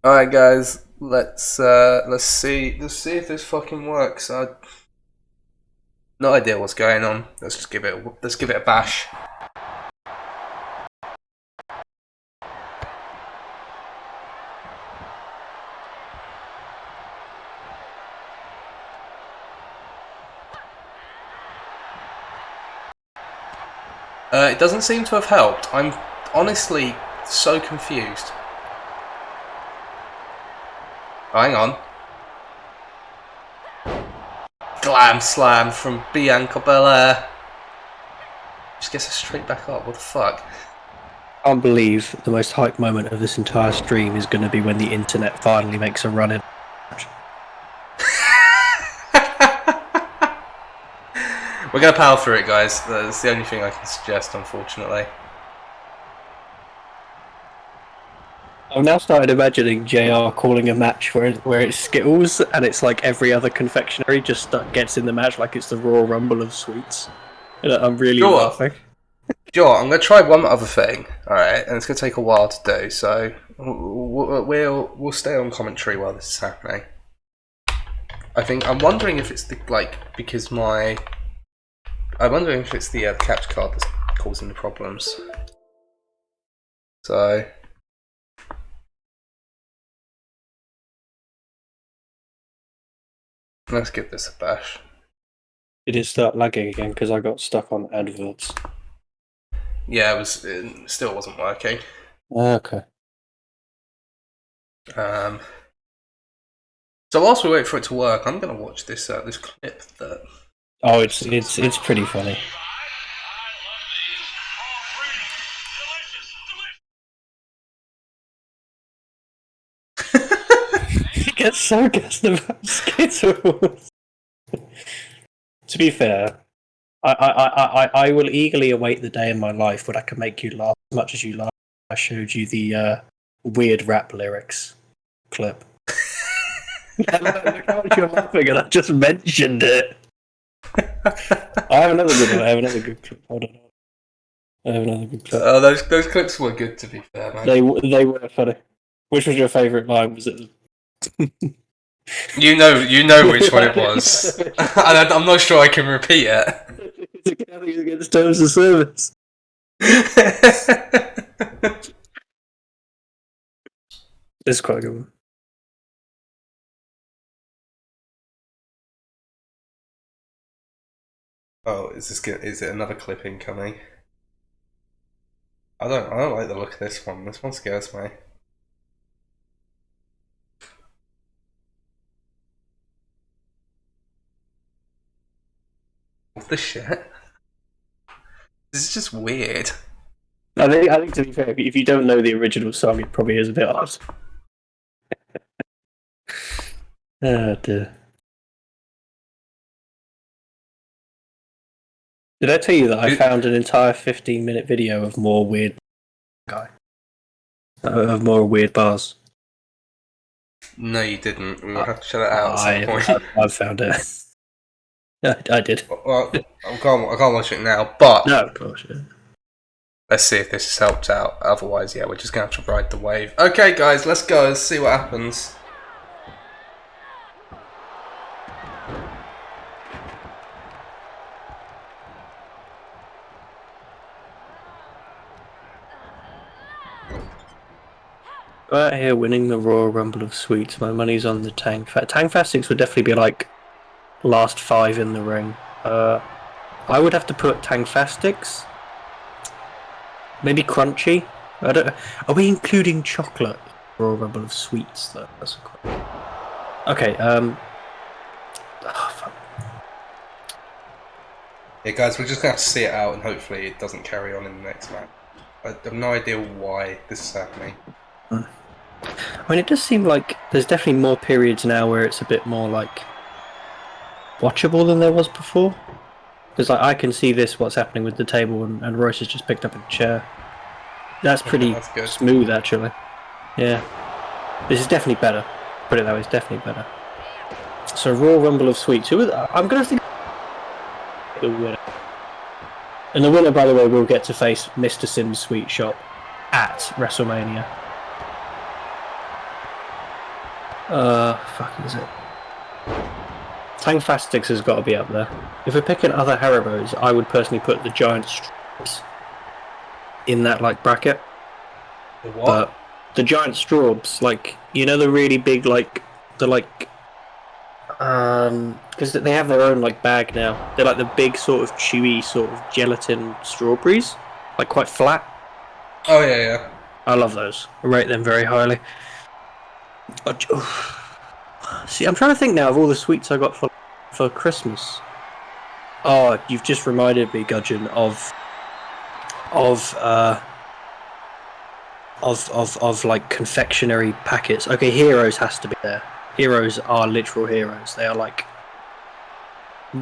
Alright guys, let's see if this fucking works. No idea what's going on. Let's give it a bash. It doesn't seem to have helped. I'm honestly so confused. Oh, hang on. Glam slam from Bianca Belair. Just gets her straight back up. What the fuck? I can't believe the most hype moment of this entire stream is going to be when the internet finally makes a run in. We're gonna power through it, guys. That's the only thing I can suggest, unfortunately. I've now started imagining JR calling a match where it's Skittles and it's like every other confectionery just gets in the match like it's the Royal Rumble of sweets. And I'm really laughing. Sure, I'm gonna try one other thing. All right, and it's gonna take a while to do. So we'll stay on commentary while this is happening. I'm wondering if it's the because I'm wondering if it's the capture card that's causing the problems. So. Let's give this a bash. It did start lagging again because I got stuck on adverts. Yeah, it still wasn't working. Okay. So whilst we wait for it to work, I'm gonna watch this this clip that. Oh, it's pretty funny. He gets sarcastic about Skittles. To be fair, I will eagerly await the day in my life when I can make you laugh as much as you laugh. I showed you the weird rap lyrics clip. Look how much you're laughing, and I just mentioned it. I have another good one. I have another good clip. Hold on. I have another good clip. Those clips were good, to be fair, man. They were funny. Which was your favourite line? Was it? You know which one it was. I'm not sure I can repeat it. It's against terms of service. It's quite a good one. Oh, is it another clip incoming? I don't like the look of this one. This one scares me. What the shit? This is just weird. I think to be fair, if you don't know the original song, it probably is a bit odd. Oh dear. Did I tell you that I found an entire 15-minute video of more weird of more weird bars? No, you didn't. We'll have to shut it out at some point. I found it. I did. Well, I can't watch it now, but no, of course, yeah. Let's see if this has helped out. Otherwise, yeah, we're just gonna have to ride the wave. Okay, guys, let's go. Let's see what happens. Out here winning the Royal Rumble of Sweets. My money's on the Tang Fastings would definitely be like last 5 in the ring. I would have to put Tang Fastics. Maybe Crunchy. I don't. Are we including chocolate? Royal Rumble of Sweets though. That's okay. Oh, fuck. Yeah, guys, we're just gonna have to see it out, and hopefully it doesn't carry on in the next match. I have no idea why this is happening. I mean, it does seem like there's definitely more periods now where it's a bit more like watchable than there was before. Because I can see what's happening with the table, and Royce has just picked up a chair. That's pretty smooth, actually. Yeah, this is definitely better. Put it that way, it's definitely better. So Royal Rumble of Sweets. I'm gonna think the winner, and the winner, by the way, will get to face Mr. Sim's Sweet Shop at WrestleMania. Fuck is it? Tang Fastics has got to be up there. If we're picking other Haribos, I would personally put the giant straws in that like bracket. The what? But the giant straws, like you know, the really big like the like because they have their own like bag now. They're like the big sort of chewy sort of gelatin strawberries, like quite flat. Oh yeah. I love those. I rate them very highly. See, I'm trying to think now of all the sweets I got for Christmas. Oh, you've just reminded me, Gudgeon, of like confectionery packets. Okay, Heroes has to be there. Heroes are literal heroes. They are like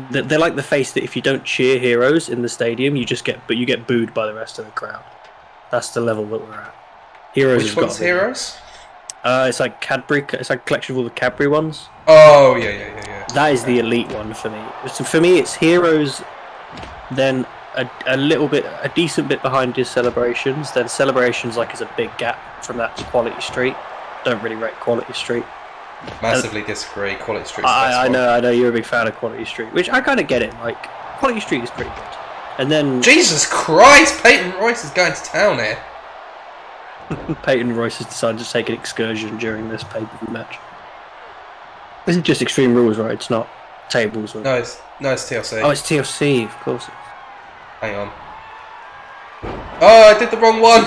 they're like the face that if you don't cheer Heroes in the stadium, you get booed by the rest of the crowd. That's the level that we're at. Heroes. Which one's Heroes? It's like Cadbury. It's like a collection of all the Cadbury ones. Oh yeah. That is the elite one for me. So for me, it's Heroes, then a decent bit behind is Celebrations. Then Celebrations like is a big gap from that to Quality Street. Don't really rate Quality Street. Massively disagree. Quality Street's I know you're a big fan of Quality Street, which I kind of get it. Like Quality Street is pretty good. And then Jesus Christ, Peyton Royce is going to town here. Peyton Royce has decided to take an excursion during this pay-per-view match. This is just Extreme Rules, right? It's not tables. No, it's TLC. Oh, it's TLC, of course. Hang on. Oh, I did the wrong one.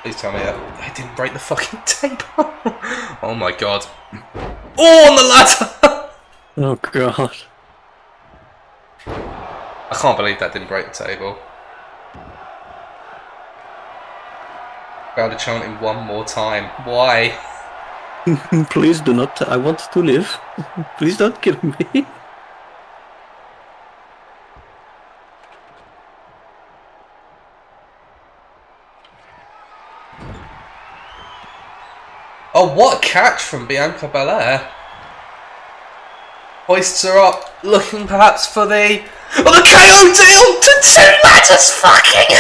Please tell me I didn't break the fucking table. Oh my god. Oh, on the ladder. Oh god. I can't believe that didn't break the table. Found a chanting one more time. Why? Please do not. I want to live. Please don't kill me. Oh, what a catch from Bianca Belair. Hoists her up, looking perhaps for the KO deal to 2 ladders fucking.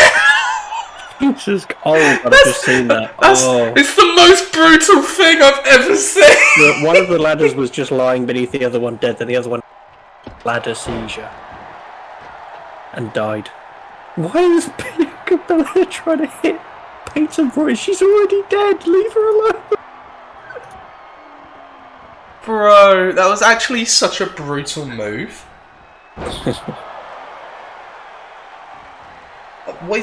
Jesus, I've just seen that. It's the most brutal thing I've ever seen. One of the ladders was just lying beneath the other one dead, then the other one ladder seizure and died. Why is Bianca Belair trying to hit Peyton Royce? She's already dead. Leave her alone. Bro, that was actually such a brutal move. What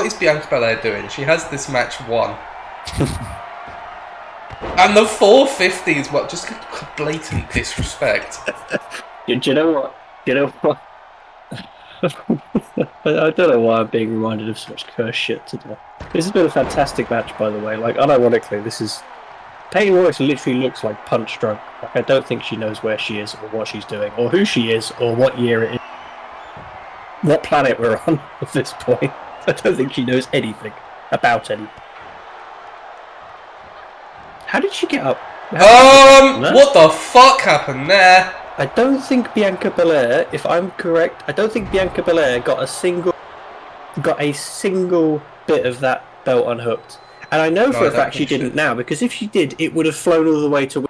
is Bianca Belair doing? She has this match won. And the 450 is what? Just blatant disrespect. Do you know what? I don't know why I'm being reminded of such cursed shit today. This has been a fantastic match, by the way. Like, unironically, this is... Peyton Royce literally looks like punch drunk. Like, I don't think she knows where she is or what she's doing or who she is or what year it is. What planet we're on at this point. I don't think she knows anything about anything. How did she get up? What the fuck happened there? I don't think Bianca Belair, if I'm correct, I don't think Bianca Belair got a single bit of that belt unhooked. And I know for a fact she didn't now, because if she did, it would have flown all the way to...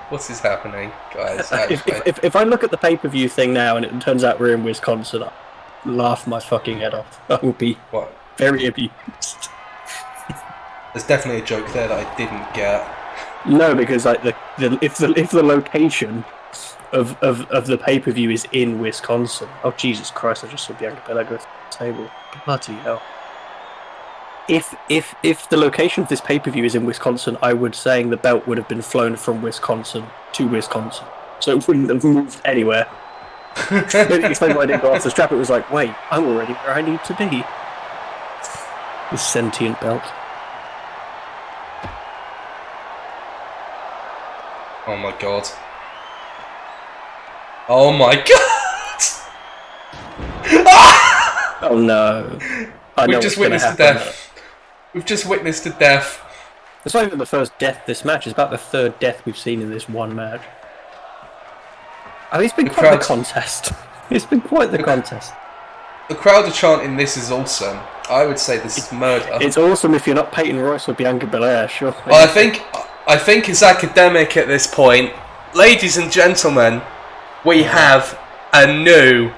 What is happening, guys? If I look at the pay-per-view thing now and it turns out we're in Wisconsin, I'll laugh my fucking head off. I will be very amused. There's definitely a joke there that I didn't get. No, because like if the location of the pay-per-view is in Wisconsin... Oh, Jesus Christ, I just saw Bianca Belair go to the table. Bloody hell. If the location of this pay-per-view is in Wisconsin, I would say the belt would have been flown from Wisconsin to Wisconsin. So it wouldn't have moved anywhere. Maybe explain why I didn't go off the strap. It was like, wait, I'm already where I need to be. This sentient belt. Oh my god. Oh my god! Oh no. We've just witnessed a death. We've just witnessed a death. It's not even the first death this match, it's about the third death we've seen in this one match. I mean, it's been quite the contest. It's been quite the contest. The crowd are chanting, "This is awesome." I would say this is murder. It's awesome if you're not Peyton Royce or Bianca Belair, sure. Well, I think it's academic at this point. Ladies and gentlemen, we have a new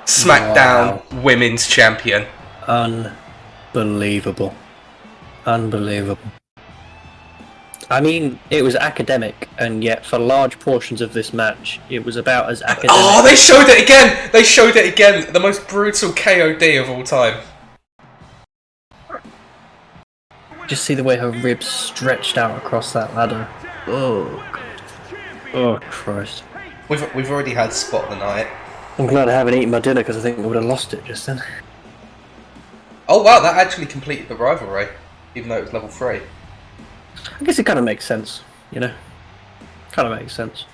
SmackDown Women's Champion. Unbelievable. Unbelievable. I mean, it was academic, and yet for large portions of this match, it was about as academic. Oh, they showed it again! They showed it again! The most brutal KOD of all time. Just see the way her ribs stretched out across that ladder. Oh, God. Oh, Christ. We've already had Spot of the Night. I'm glad I haven't eaten my dinner, because I think I would have lost it just then. Oh wow, that actually completed the rivalry, even though it was level 3. I guess it kind of makes sense, you know? Kind of makes sense.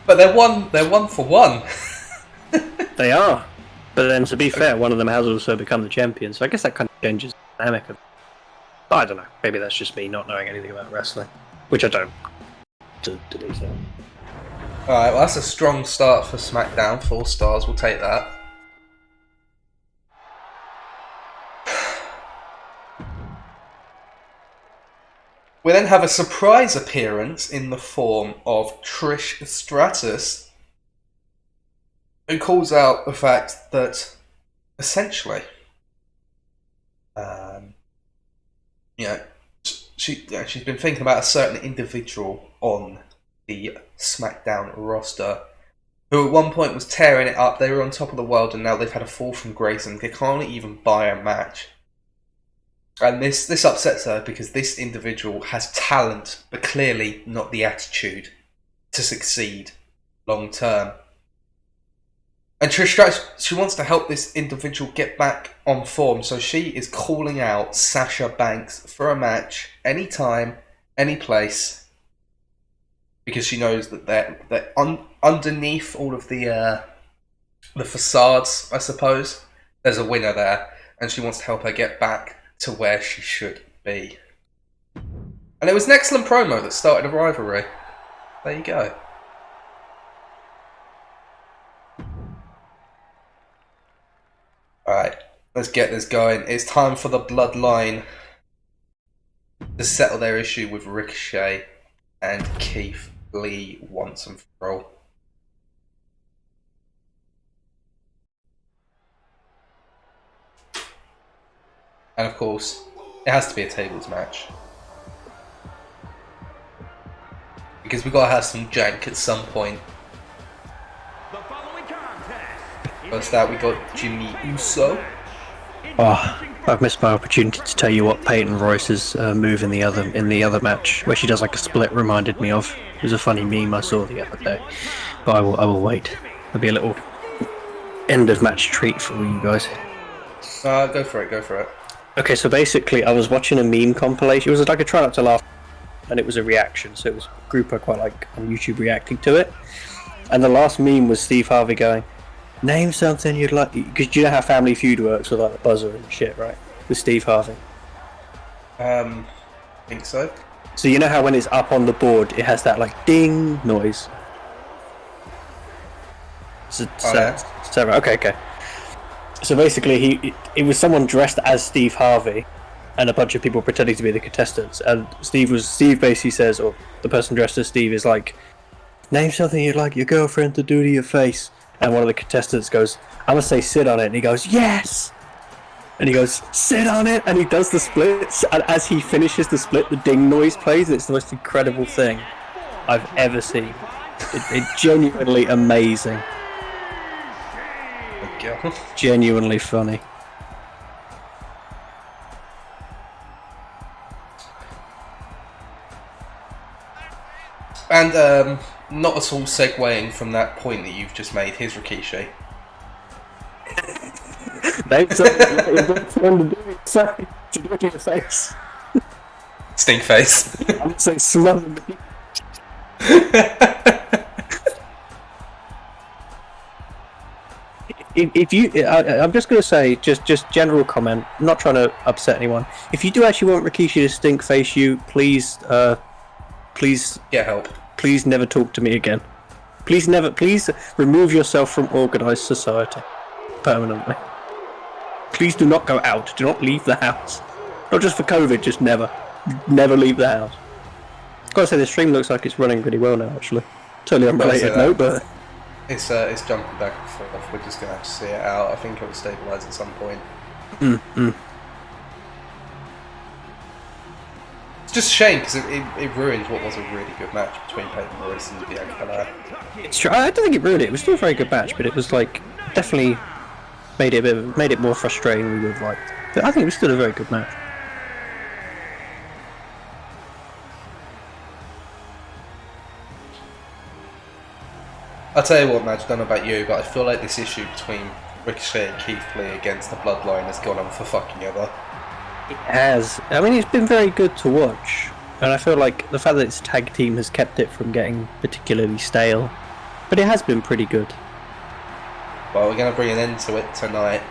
But they're one for one. They are. But then, to be fair, one of them has also become the champion, so I guess that kind of changes the dynamic of... I don't know. Maybe that's just me not knowing anything about wrestling. Which I don't. To be fair. Alright, well that's a strong start for SmackDown. 4 stars, we'll take that. We then have a surprise appearance in the form of Trish Stratus, who calls out the fact that, essentially, she's been thinking about a certain individual on the SmackDown roster, who at one point was tearing it up. They were on top of the world, and now they've had a fall from grace, and they can't even buy a match. And this upsets her because this individual has talent, but clearly not the attitude to succeed long term. And Trish Stratus, she wants to help this individual get back on form, so she is calling out Sasha Banks for a match, anytime, any place, because she knows that they're underneath all of the facades, I suppose, there's a winner there, and she wants to help her get back to where she should be. And it was an excellent promo that started a rivalry. There you go. Alright, let's get this going. It's time for the Bloodline to settle their issue with Ricochet and Keith Lee once and for all. And of course, it has to be a tables match. Because we've got to have some jank at some point. First out, we got Jimmy Uso. Oh, I've missed my opportunity to tell you what Peyton Royce's move in the other match, where she does like a split, reminded me of. It was a funny meme I saw the other day. But I will wait. There'll be a little end of match treat for you guys. Go for it. Okay, so basically I was watching a meme compilation. It was like a try not to laugh, and it was a reaction, so it was a group I quite like on YouTube reacting to it. And the last meme was Steve Harvey going, "Name something you'd like," because you know how Family Feud works with like the buzzer and shit, right? With Steve Harvey. I think so. So you know how when it's up on the board, it has that like ding noise. Okay. So basically, it was someone dressed as Steve Harvey, and a bunch of people pretending to be the contestants. And Steve basically says, or the person dressed as Steve is like, "Name something you'd like your girlfriend to do to your face." And one of the contestants goes, "I'm gonna say sit on it," and he goes, "Yes!" And he goes, "Sit on it," and he does the splits. And as he finishes the split, the ding noise plays. It's the most incredible thing I've ever seen. It's genuinely amazing. Genuinely funny. And not at all segueing from that point that you've just made. Here's Rikishi. To do your face. Stink face. I'm gonna say smother me. If you, I'm just going to say, just general comment, not trying to upset anyone. If you do actually want Rikishi to stink face you, please get help. Please never talk to me again. Please remove yourself from organised society permanently. Please do not go out. Do not leave the house. Not just for COVID, just never leave the house. I've got to say, the stream looks like it's running pretty well now, actually. Totally unrelated note, but... It's jumping back and forth. We're just going to have to see it out. I think it will stabilise at some point. It's just a shame because it ruined what was a really good match between Peyton Royce and Bianca Belair. It's true. I don't think it ruined it. It was still a very good match, but it was like definitely made it more frustrating than we would have liked. But I think it was still a very good match. I'll tell you what, Madge, I don't know about you, but I feel like this issue between Ricochet and Keith Lee against the Bloodline has gone on for fucking ever. It has. I mean, it's been very good to watch, and I feel like the fact that it's tag team has kept it from getting particularly stale. But it has been pretty good. Well, we're going to bring an end to it tonight.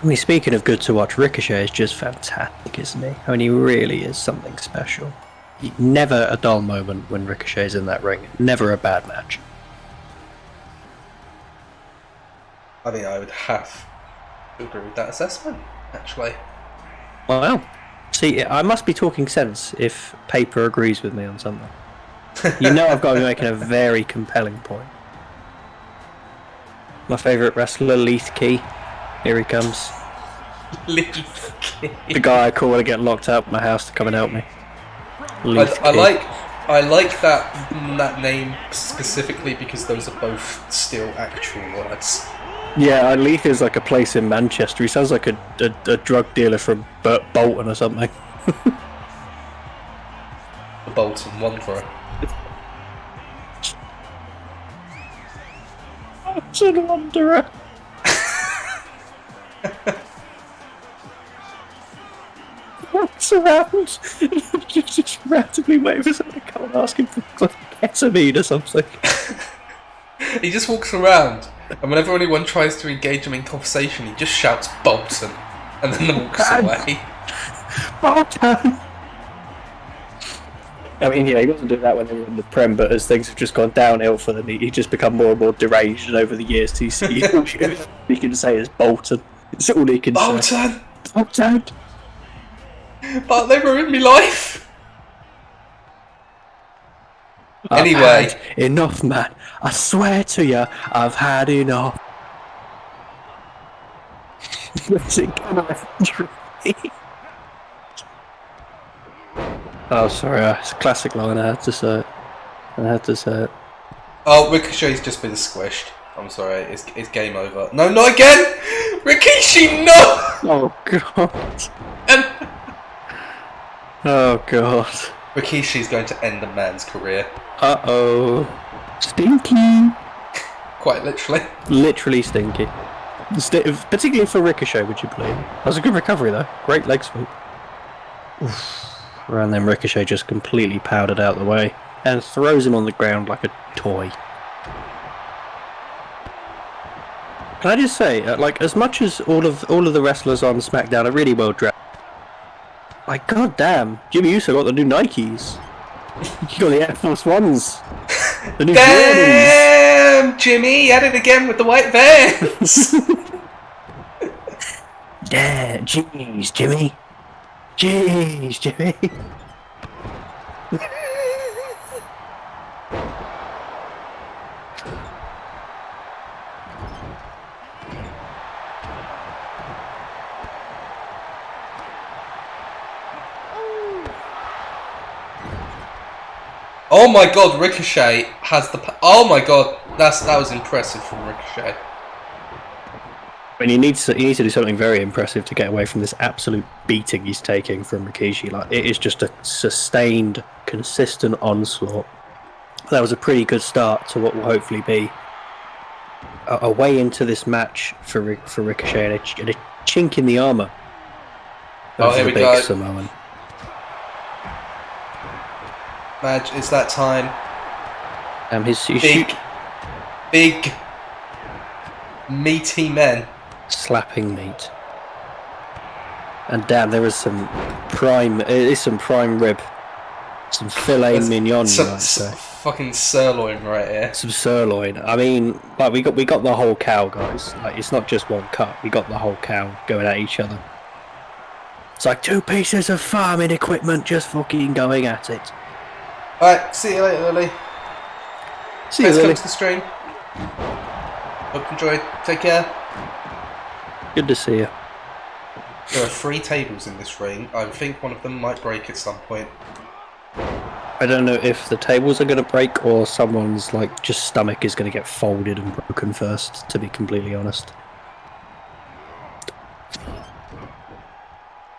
I mean, speaking of good to watch, Ricochet is just fantastic, isn't he? I mean, he really is something special. Never a dull moment when Ricochet's in that ring. Never a bad match. I think I would have to agree with that assessment, actually. Well, see, I must be talking sense if paper agrees with me on something. You know I've got to be making a very compelling point. My favourite wrestler, Leith Key. Here he comes. Leith Key. The guy I call when I get locked out of my house to come and help me. I like that name specifically because those are both still actual words. Yeah, Leith is like a place in Manchester. He sounds like a drug dealer from Bolton or something. The Bolton Wanderer. Bolton Wanderer. Walks around, just randomly waiting for someone to come and ask him for ketamine or something. He just walks around, and whenever anyone tries to engage him in conversation, he just shouts Bolton, and then walks away. Bolton! I mean, yeah, he doesn't do that when they were in the Prem, but as things have just gone downhill for them, he's just become more and more deranged, and over the years, he can say is Bolton. It's all he can say. Bolton! But they ruined me life! Anyway. I've had enough, man. I swear to you, I've had enough. Oh, sorry, it's a classic line, I had to say it. Oh, Ricochet's just been squished. I'm sorry, it's game over. No, not again! Rikishi, no! Oh, God. Oh, God. Rikishi's going to end a man's career. Uh-oh. Stinky. Quite literally. Literally stinky. Particularly for Ricochet, would you believe? That was a good recovery, though. Great leg sweep. And then Ricochet just completely powdered out the way and throws him on the ground like a toy. Can I just say, like, as much as all of the wrestlers on SmackDown are really well dressed, like, goddamn, Jimmy Uso got the new Nikes. You got the Air Force Ones. The new Damn, Jimmy, at it again with the white Vans. Damn, jeez, Jimmy. Jeez, Jimmy. Oh my god, Ricochet has the... Oh my god, that was impressive from Ricochet. I mean, he needs to do something very impressive to get away from this absolute beating he's taking from Rikishi. Like, it is just a sustained, consistent onslaught. That was a pretty good start to what will hopefully be a way into this match for Ricochet and a chink in the armour. Oh, here we go. Samoan. Madge, it's that time. His big, meaty men. Slapping meat. And damn, there is some prime rib. Some filet mignon, you might say. fucking sirloin right here. Some sirloin. I mean, like we got the whole cow, guys. Like it's not just one cut. We got the whole cow going at each other. It's like two pieces of farming equipment just fucking going at it. Alright, see you later, Lily. See you, Thanks for Lily. coming to the stream. Hope you enjoyed. Take care. Good to see you. There are 3 tables in this ring. I think one of them might break at some point. I don't know if the tables are going to break or someone's like just stomach is going to get folded and broken first. To be completely honest.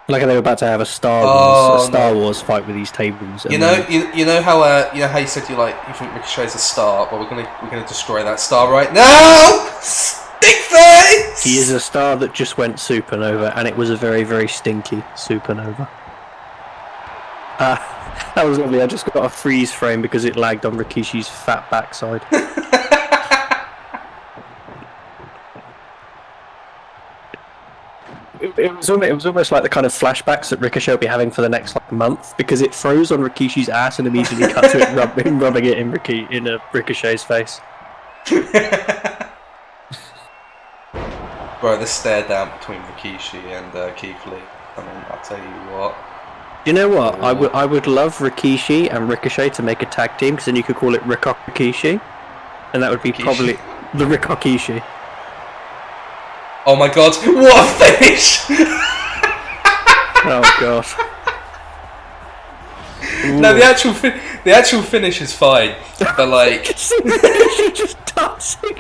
Like they're about to have a Star Wars fight with these tables. You know how you said you think Ricochet's a star. Well, we're gonna destroy that star right now. Stick face. He is a star that just went supernova, and it was a very, very stinky supernova. That was lovely. I just got a freeze frame because it lagged on Rikishi's fat backside. It was almost like the kind of flashbacks that Ricochet will be having for the next month, because it froze on Rikishi's ass and immediately cut to it rubbing it in Ricochet's face. Bro, the stare down between Rikishi and Keith Lee. I mean, I'll tell you what. You know what? I would love Rikishi and Ricochet to make a tag team, because then you could call it Rikishi, and that would be probably the Rikishi. Oh my god, what a finish! Oh god. No, the actual finish is fine, but like... Rikishi just dancing.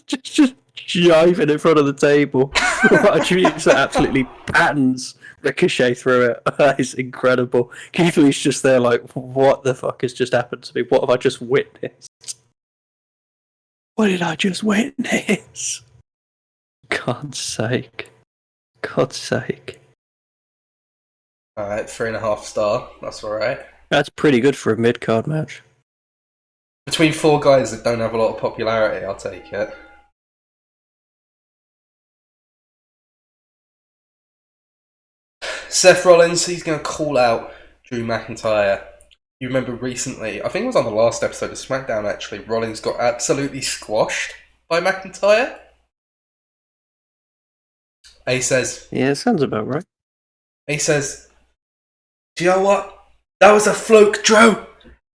just jiving in front of the table. Archie's absolutely patterns Ricochet through it. That is incredible. Keith Lee's just there like, what the fuck has just happened to me? What have I just witnessed? What did I just witness? God's sake. God's sake. Alright, 3.5 star. That's alright. That's pretty good for a mid-card match. Between 4 guys that don't have a lot of popularity, I'll take it. Seth Rollins, he's going to call out Drew McIntyre. You remember recently, I think it was on the last episode of SmackDown actually, Rollins got absolutely squashed by McIntyre. He says... Yeah, sounds about right. He says, do you know what? That was a fluke, Drew.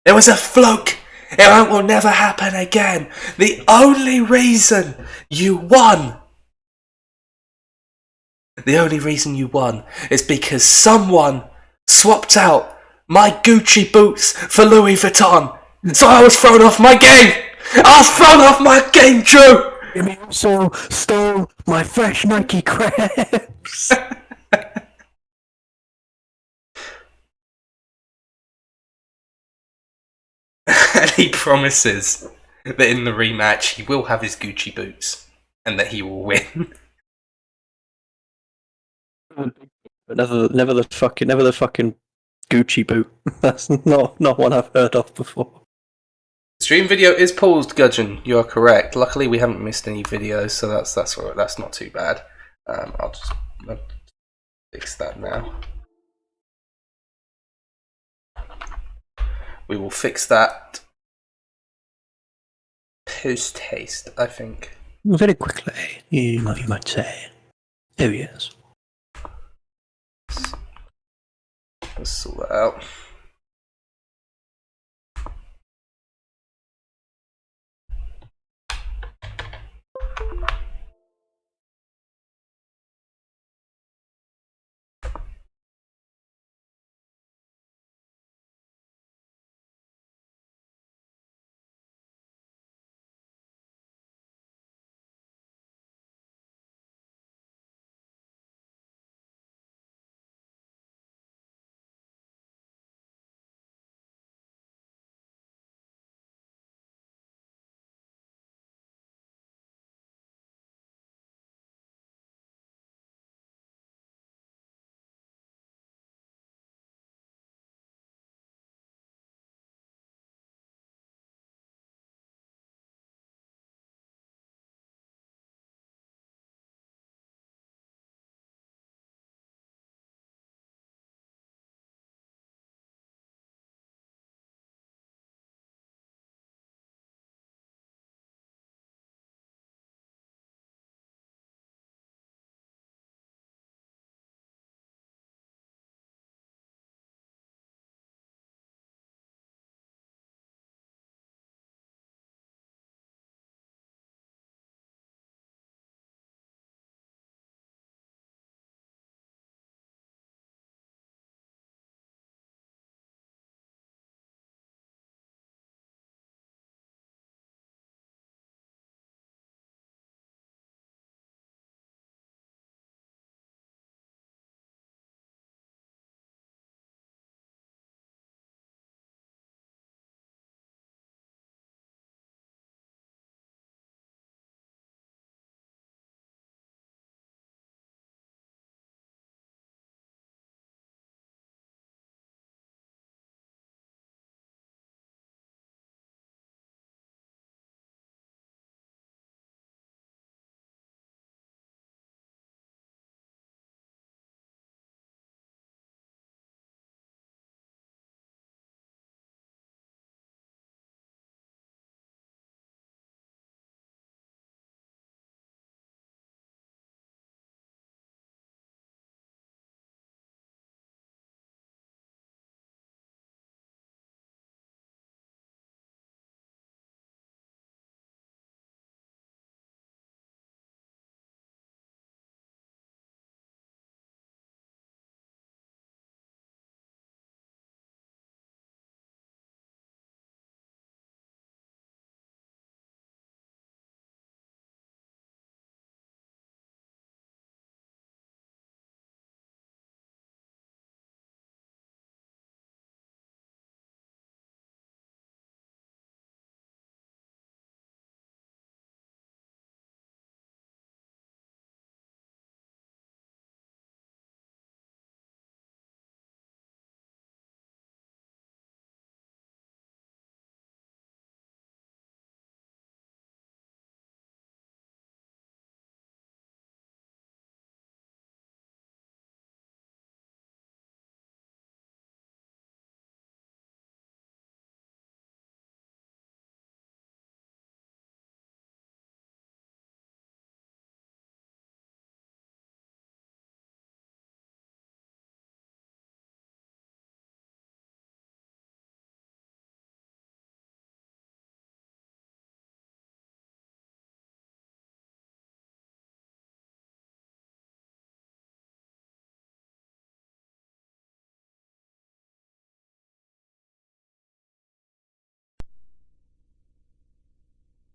It was a fluke. It will never happen again. The only reason you won... The only reason you won is because someone swapped out my Gucci boots for Louis Vuitton. So I was thrown off my game. I was thrown off my game, Drew. You also stole my fresh Nike crepes. And he promises that in the rematch he will have his Gucci boots and that he will win. But never the fucking Gucci boot. That's not one I've heard of before. Stream video is paused, Gudgeon. You are correct. Luckily, we haven't missed any videos, so that's all right. That's not too bad. I'll fix that now. We will fix that post haste, I think. Very quickly, you might say. There he is. Let's sort that out.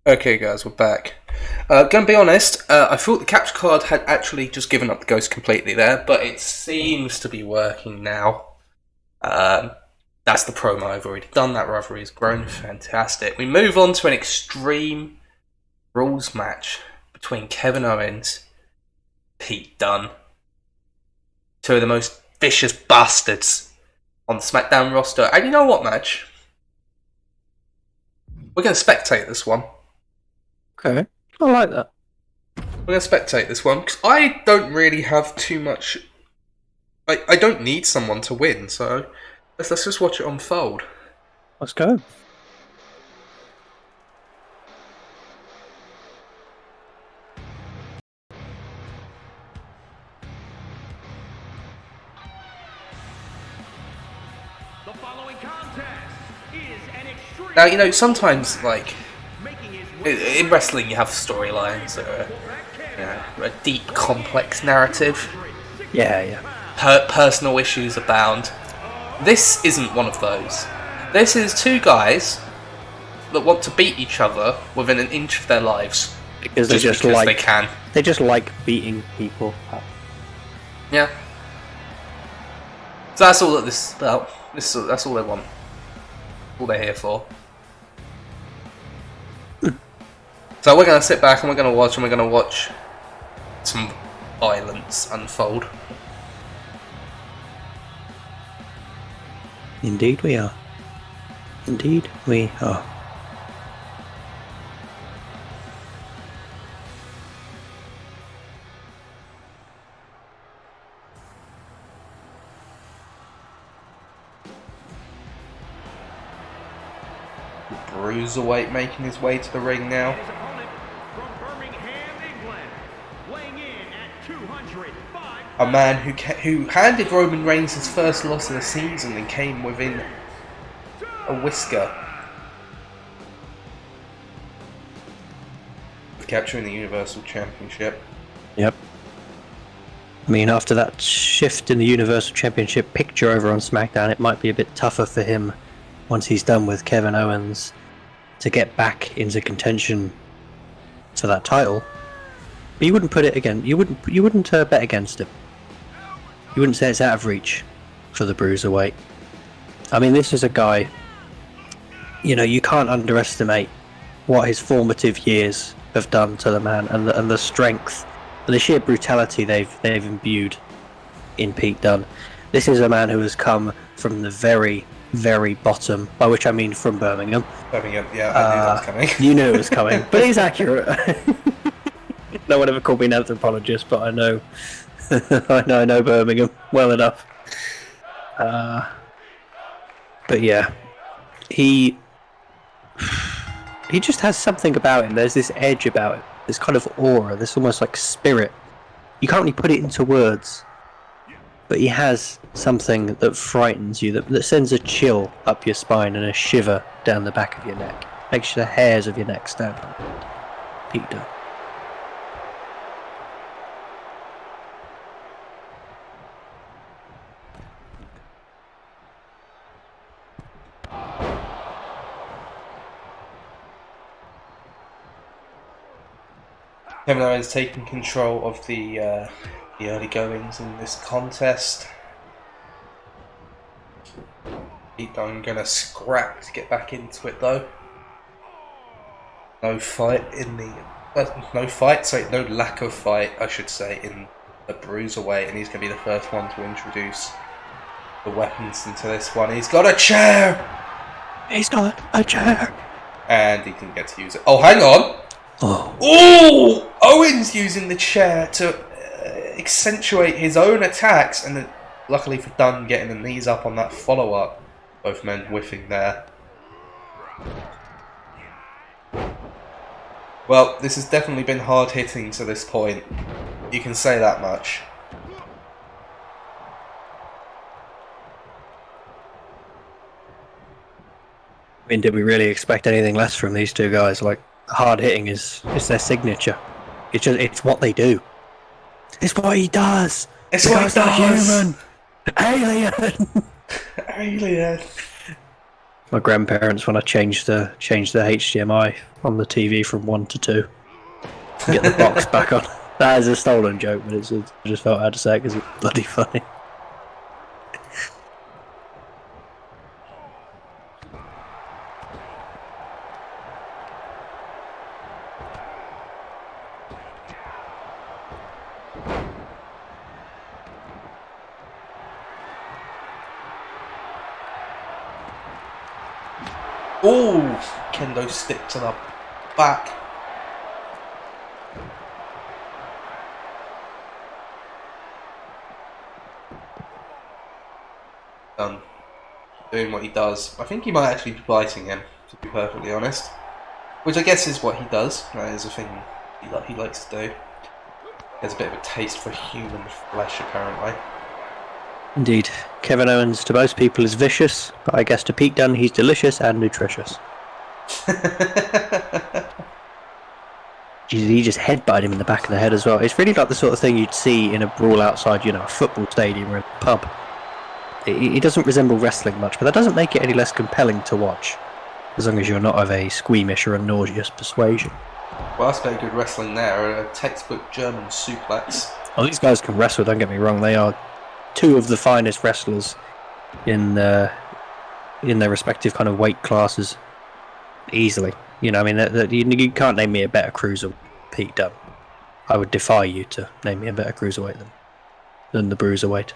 Okay, guys, we're back. Gonna be honest, I thought the capture card had actually just given up the ghost completely there, but it seems to be working now. That's the promo I've already done. That rivalry has grown. Fantastic. We move on to an Extreme Rules match between Kevin Owens, Pete Dunne. Two of the most vicious bastards on the SmackDown roster. And you know what, Madge? We're going to spectate this one. Okay, I like that. We're going to spectate this one because I don't really have too much. I don't need someone to win, so let's just watch it unfold. Let's go. The following contest is an extreme. Now, you know, sometimes, like, in wrestling you have storylines that are, a deep, complex narrative. Yeah. Personal issues abound. This isn't one of those. This is two guys that want to beat each other within an inch of their lives. Because they can. They just like beating people up. Yeah. So that's all that this is about. That's all they want. All they're here for. So we're going to sit back and we're going to watch some violence unfold. Indeed we are. Indeed we are. Bruiserweight making his way to the ring now. His opponent from Birmingham, England, weighing in at 205. A man who handed Roman Reigns his first loss of the season and came within a whisker of capturing the Universal Championship. Yep. I mean, after that shift in the Universal Championship picture over on SmackDown, it might be a bit tougher for him once he's done with Kevin Owens to get back into contention for that title. But you wouldn't put it again. You wouldn't bet against it. You wouldn't say it's out of reach for the Bruiserweight. I mean, this is a guy. You know, you can't underestimate what his formative years have done to the man, and the strength, and the sheer brutality they've imbued in Pete Dunne. This is a man who has come from the very, very bottom, by which I mean from Birmingham. Birmingham, yeah, I knew that was coming. You knew it was coming, but he's accurate. No one ever called me an anthropologist, but I know, I know Birmingham well enough. But yeah, he just has something about him. There's this edge about him, this kind of aura, this almost like spirit. You can't really put it into words, but he has something that frightens you, that sends a chill up your spine and a shiver down the back of your neck. Makes the hairs of your neck stand up. Pete Dunne. Kevin Owens taking control of the early goings in this contest. Pete Dunne gonna scrap to get back into it though. No lack of fight, I should say, in the Bruiserweight, and he's gonna be the first one to introduce the weapons into this one. He's got a chair! He's got a chair! And he didn't get to use it. Oh, hang on! Oh. Ooh! Owens using the chair to accentuate his own attacks, and then, luckily for Dunne, getting the knees up on that follow-up. Both men whiffing there. Well, this has definitely been hard-hitting to this point. You can say that much. I mean, did we really expect anything less from these two guys? Like, hard hitting is their signature. It's what they do. It's what he does. It's what he does. Human. Alien. Alien. my grandparents when I changed the HDMI on the TV from 1 to 2 to get the box back on. That is a stolen joke, but I just felt I had to say it because it's bloody funny. Ooh, kendo stick to the back. Doing what he does. I think he might actually be biting him, to be perfectly honest. Which I guess is what he does. That is a thing he likes to do. He has a bit of a taste for human flesh, apparently. Indeed. Kevin Owens to most people is vicious, but I guess to Pete Dunne he's delicious and nutritious. He just headbutted him in the back of the head as well. It's really like the sort of thing you'd see in a brawl outside, a football stadium or a pub. It doesn't resemble wrestling much, but that doesn't make it any less compelling to watch, as long as you're not of a squeamish or a nauseous persuasion. Well, that's very good wrestling there. A textbook German suplex. Well, these guys can wrestle, don't get me wrong. They are two of the finest wrestlers in their respective kind of weight classes. Easily. You can't name me a better cruiser Pete Dunne. I would defy you to name me a better cruiserweight than the bruiserweight.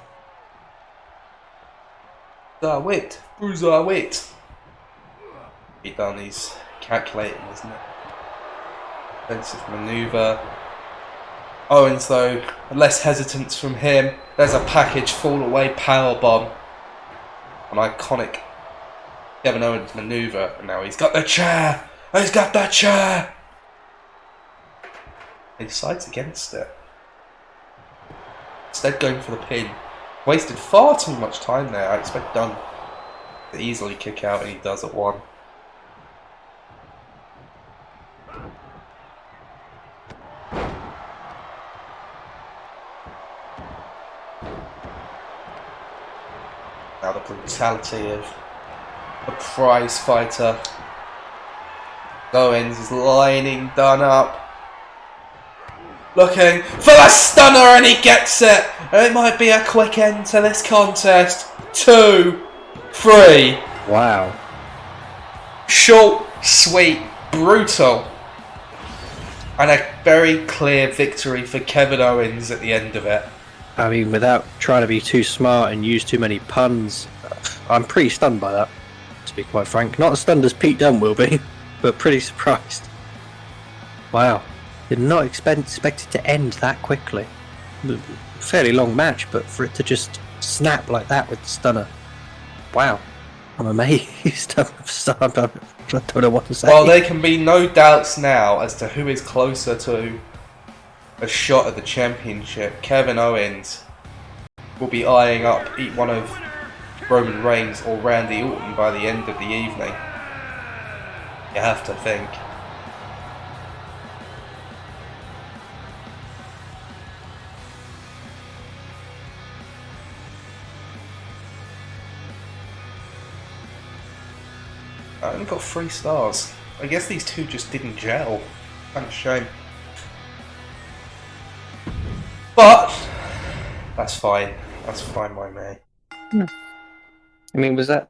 Bruiserweight. Pete Dunne, he's calculating, isn't it? Defensive manoeuvre. Owens, though, less hesitance from him. There's a package fall away powerbomb. An iconic Kevin Owens manoeuvre. And now he's got the chair. He's got the chair. He decides against it. Instead, going for the pin. Wasted far too much time there. I expect Dunne to easily kick out, and he does at 1. Now the brutality of a prize fighter. Owens is lining Dunne up. Looking for the stunner, and he gets it. And it might be a quick end to this contest. 2, 3. Wow. Short, sweet, brutal. And a very clear victory for Kevin Owens at the end of it. I mean, without trying to be too smart and use too many puns, I'm pretty stunned by that, to be quite frank. Not as stunned as Pete Dunne will be, but pretty surprised. Wow. Did not expect it to end that quickly. Fairly long match, but for it to just snap like that with the stunner. Wow. I'm amazed. I don't know what to say. Well, there can be no doubts now as to who is closer to a shot at the championship. Kevin Owens will be eyeing up one of Roman Reigns or Randy Orton by the end of the evening. You have to think. I only got 3 stars. I guess these two just didn't gel. Kind of shame. But that's fine. That's fine by me. I mean, was that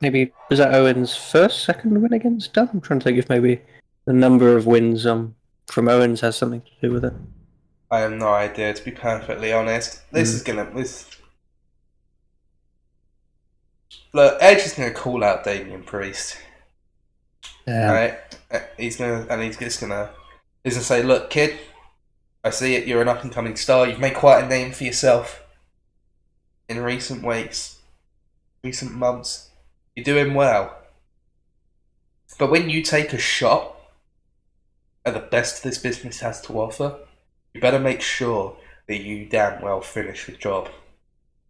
Owens' first, second win against Dunne? I'm trying to think if maybe the number of wins from Owens has something to do with it. I have no idea, to be perfectly honest. Look, Edge is gonna call out Damian Priest. Yeah. Right? He's gonna say, look, kid, I see it, you're an up and coming star, you've made quite a name for yourself in recent weeks, recent months. You're doing well. But when you take a shot at the best this business has to offer, you better make sure that you damn well finish the job.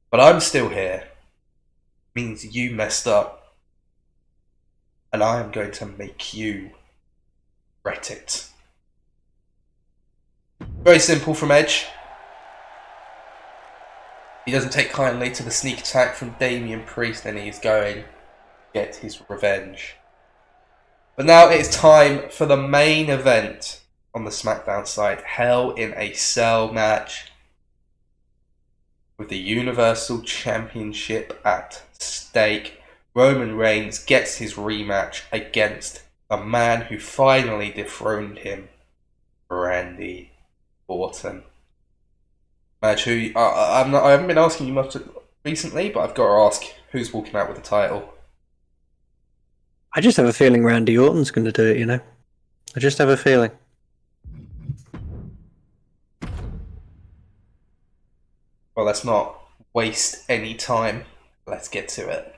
But I'm still here. Means you messed up. And I am going to make you regret it. Very simple from Edge. He doesn't take kindly to the sneak attack from Damian Priest, and he is going to get his revenge. But now it is time for the main event on the SmackDown side. Hell in a Cell match with the Universal Championship at stake. Roman Reigns gets his rematch against the man who finally dethroned him, Randy Orton. Match who I haven't been asking you much recently, but I've got to ask, who's walking out with the title? I just have a feeling Randy Orton's going to do it, you know? I just have a feeling. Well, let's not waste any time. Let's get to it.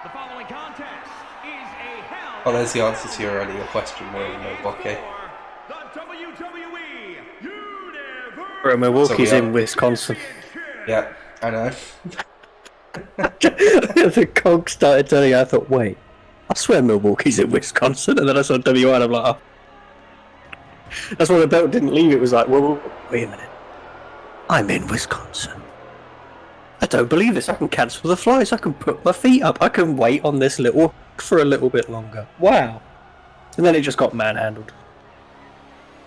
The following contest is a hell. Oh, there's the answer to your earlier question, Milwaukee. The WWE Universe. Bro, Milwaukee's So we are- in Wisconsin. Yeah, I know. The cog started turning. I thought, wait, I swear Milwaukee's in Wisconsin, and then I saw WI, and I'm like, oh. That's why the belt didn't leave. It was like, well, wait a minute, I'm in Wisconsin. I don't believe this. I can cancel the flights. I can put my feet up. I can wait on this little for a little bit longer. Wow. And then it just got manhandled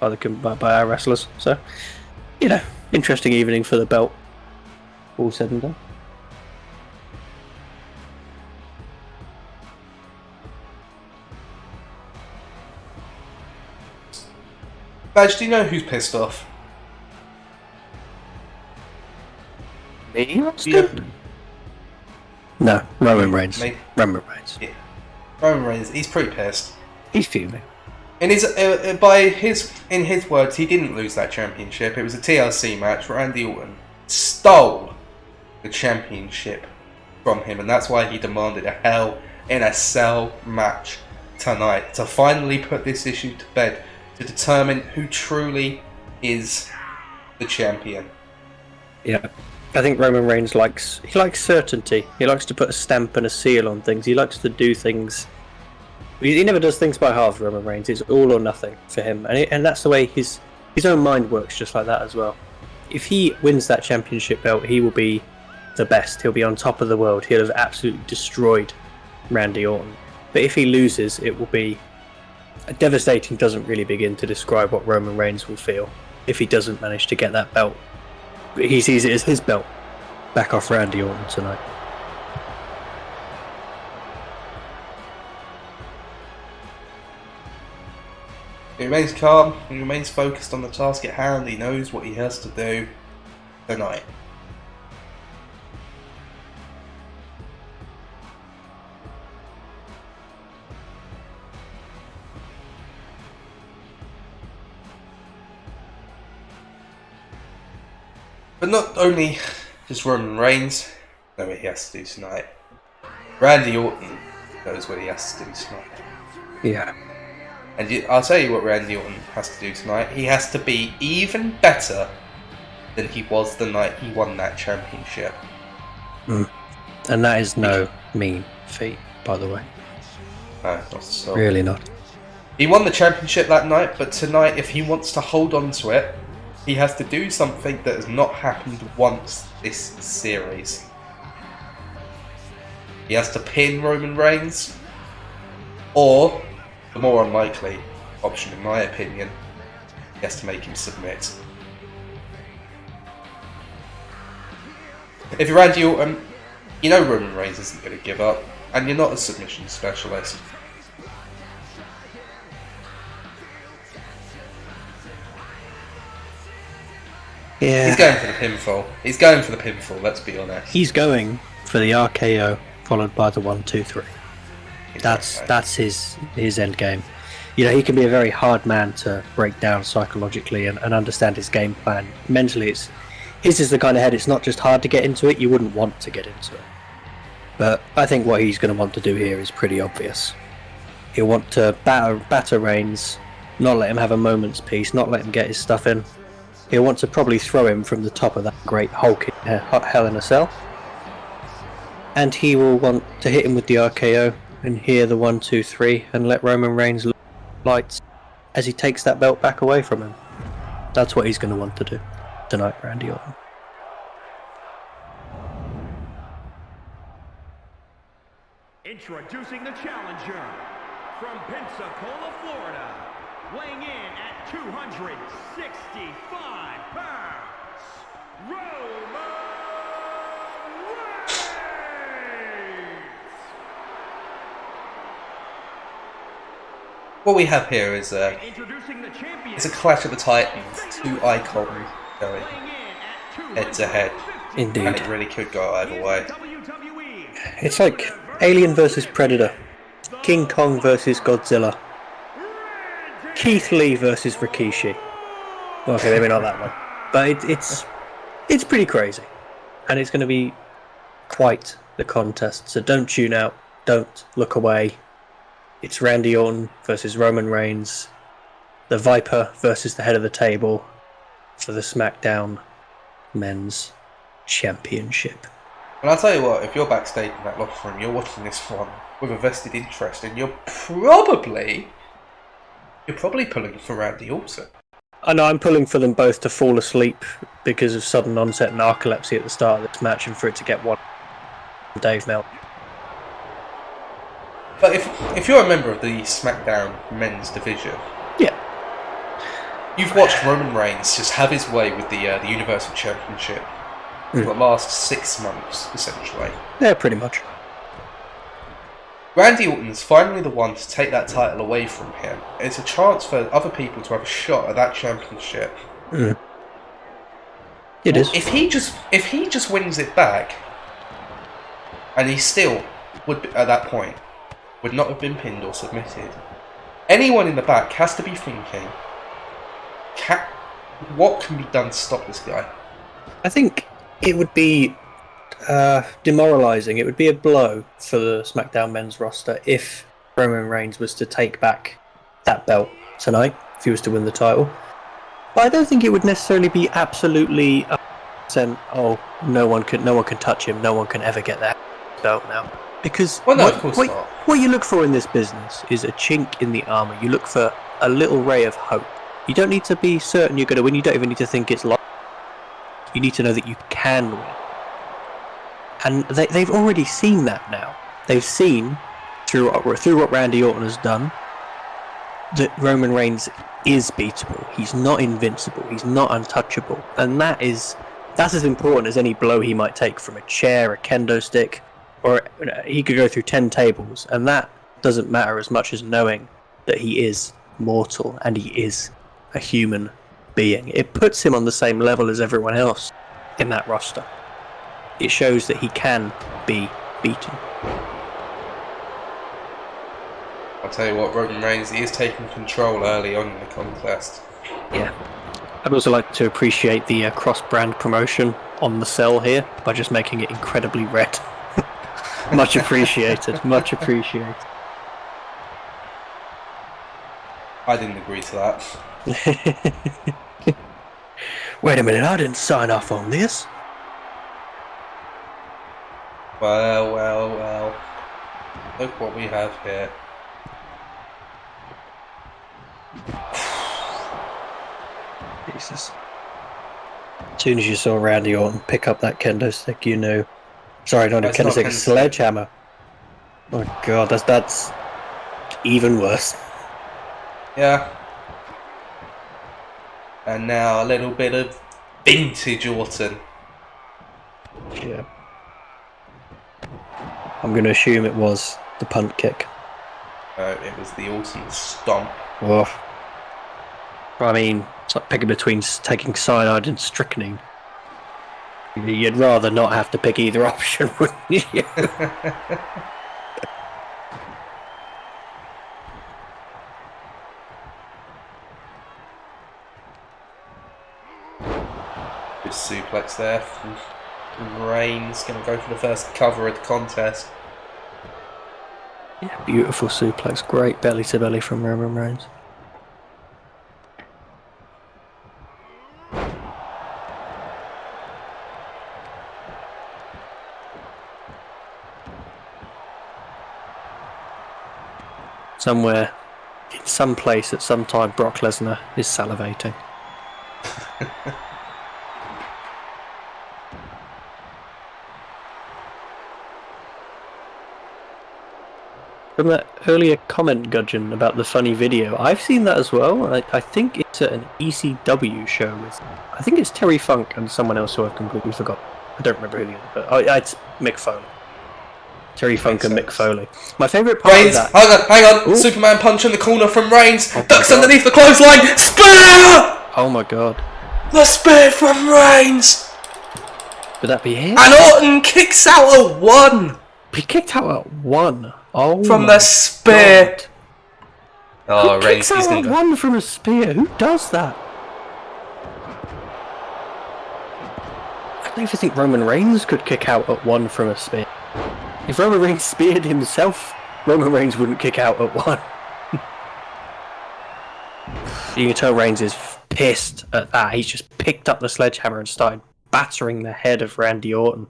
by our wrestlers. So, you know, interesting evening for the belt. All said and done. Badge, do you know who's pissed off? Me? Yeah. No, Roman Reigns. Me? Roman Reigns. Yeah. Roman Reigns, he's pretty pissed. He's fuming. In his words, he didn't lose that championship. It was a TLC match. Randy Orton stole the championship from him, and that's why he demanded a Hell in a Cell match tonight to finally put this issue to bed, to determine who truly is the champion. Yeah. I think Roman Reigns likes certainty. He likes to put a stamp and a seal on things. He likes to do things. He never does things by halves, Roman Reigns. It's all or nothing for him, and that's the way his own mind works, just like that as well. If he wins that championship belt, he will be the best. He'll be on top of the world. He'll have absolutely destroyed Randy Orton. But if he loses, it will be devastating. Doesn't really begin to describe what Roman Reigns will feel if he doesn't manage to get that belt. He sees it as his belt back off Randy Orton tonight. He remains calm, he remains focused on the task at hand, he knows what he has to do tonight. But not only does Roman Reigns know what he has to do tonight, Randy Orton knows what he has to do tonight. Yeah. And I'll tell you what Randy Orton has to do tonight. He has to be even better than he was the night he won that championship. And that is no mean feat, by the way. No, not at all. Really not. He won the championship that night, but tonight, if he wants to hold on to it, he has to do something that has not happened once this series. He has to pin Roman Reigns, or, the more unlikely option in my opinion, he has to make him submit. If you're Randy Orton, you know Roman Reigns isn't going to give up, and you're not a submission specialist. Yeah. He's going for the pinfall. He's going for the pinfall, let's be honest. He's going for the RKO followed by the 1-2-3. Exactly. That's his end game. You know, he can be a very hard man to break down psychologically and understand his game plan. Mentally, his is the kind of head, it's not just hard to get into it, you wouldn't want to get into it. But I think what he's going to want to do here is pretty obvious. He'll want to batter Reigns, not let him have a moment's peace, not let him get his stuff in. He'll want to probably throw him from the top of that great Hulk Hell in a Cell. And he will want to hit him with the RKO and hear the 1-2-3 and let Roman Reigns lights as he takes that belt back away from him. That's what he's going to want to do tonight, Randy Orton. Introducing the challenger from Pensacola, Florida, weighing in at 265 pounds, Roman Reigns! What we have here is Introducing the champion, it's a clash of the titans, two icons going weighing in at head to head, Indeed. and it really could go either way. WWE. It's like Alien versus Predator, King Kong versus Godzilla, Keith Lee versus Rikishi. Okay, maybe not that one, but it's pretty crazy, and it's going to be quite the contest. So don't tune out, don't look away. It's Randy Orton versus Roman Reigns, the Viper versus the head of the table for the SmackDown Men's Championship. And I'll tell you what, if you're backstage in that locker room, you're watching this one with a vested interest, and you're probably pulling for Randy Orton. I know I'm pulling for them both to fall asleep because of sudden onset narcolepsy at the start of this match, and for it to get one Dave Meltzer. But if you're a member of the SmackDown men's division, Yeah, you've watched Roman Reigns just have his way with the Universal Championship for the last 6 months, essentially. yeah, pretty much. Randy Orton's finally the one to take that title away from him. It's a chance for other people to have a shot at that championship. It is. If he just wins it back, and he still would at that point would not have been pinned or submitted. Anyone in the back has to be thinking, what can be done to stop this guy? I think it would be demoralising. It would be a blow for the SmackDown men's roster if Roman Reigns was to take back that belt tonight, if he was to win the title. But I don't think it would necessarily be absolutely 100%, oh, no one can touch him, no one can ever get that belt now. Because Well, no, of course not. what you look for in this business is a chink in the armour. You look for a little ray of hope. You don't need to be certain you're going to win. You don't even need to think it's likely. You need to know that you can win. And they've already seen that now. They've seen, through what Randy Orton has done, that Roman Reigns is beatable. He's not invincible. He's not untouchable. And that's as important as any blow he might take from a chair, a kendo stick, or he could go through 10 tables. And that doesn't matter as much as knowing that he is mortal and he is a human being. It puts him on the same level as everyone else in that roster. It shows that he can be beaten. I'll tell you what, Roman Reigns, he is taking control early on in the contest. Yeah. I'd also like to appreciate the cross-brand promotion on the cell here by just making it incredibly red. Much appreciated. Much appreciated. I didn't agree to that. Wait a minute, I didn't sign off on this. Well. Look what we have here. Jesus. As soon as you saw Randy Orton pick up that kendo stick, you knew. Sorry, not a That's kendo not stick, a kendo stick. sledgehammer. Oh god, that's even worse. Yeah. And now a little bit of vintage Orton. Yeah. I'm going to assume it was the punt kick. No, it was the Orton stomp. Oh. I mean, it's like picking between taking cyanide and strychnine. You'd rather not have to pick either option, wouldn't you? Good suplex there from Reigns. Going to go for the first cover of the contest. Yeah, beautiful suplex. Great belly to belly from Roman Reigns. Somewhere, in some place at some time, Brock Lesnar is salivating. from that earlier comment, Gudgeon, about the funny video. I've seen that as well. I think it's at an ECW show with, I think it's Terry Funk and someone else who I've completely forgotten. I don't remember who the other, but it's Mick Foley. Terry Funk and Mick Foley. My favourite part Reigns, of that... hang on. Ooh. Superman punch in the corner from Reigns. Oh Ducks God. underneath the clothesline. Spear! Oh my god. The spear from Reigns. Would that be it? And Orton kicks out a 1 He kicked out at 1. Oh from my the spear. God. Oh, Who Reigns, kicks he's out gonna at go. 1 from a spear? Who does that? I don't even think Roman Reigns could kick out at 1 from a spear. If Roman Reigns speared himself, Roman Reigns wouldn't kick out at 1. You can tell Reigns is pissed at that. He's just picked up the sledgehammer and started battering the head of Randy Orton.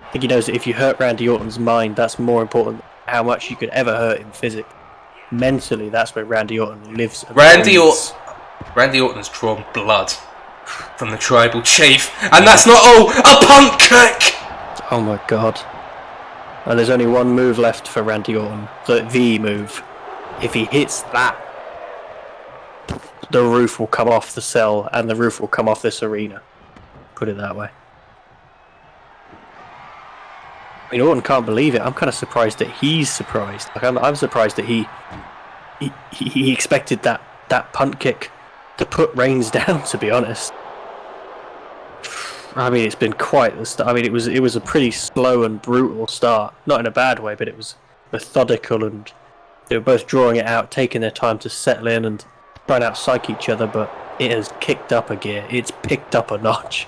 I think he knows that if you hurt Randy Orton's mind, that's more important than how much you could ever hurt him physically. Mentally, that's where Randy Orton lives. And Randy breathes. Orton's drawn blood from the tribal chief, and that's not all. A punt kick. Oh my god. And there's only one move left for Randy Orton. The move. If he hits that, the roof will come off the cell and the roof will come off this arena. Put it that way. I mean, Orton can't believe it. I'm kind of surprised that he's surprised. Like, I'm surprised that he expected that punt kick to put Reigns down, to be honest. I mean, it's been quite the start. I mean, it was a pretty slow and brutal start. Not in a bad way, but it was methodical, and they were both drawing it out, taking their time to settle in and trying to out-psych each other, but it has kicked up a gear. It's picked up a notch.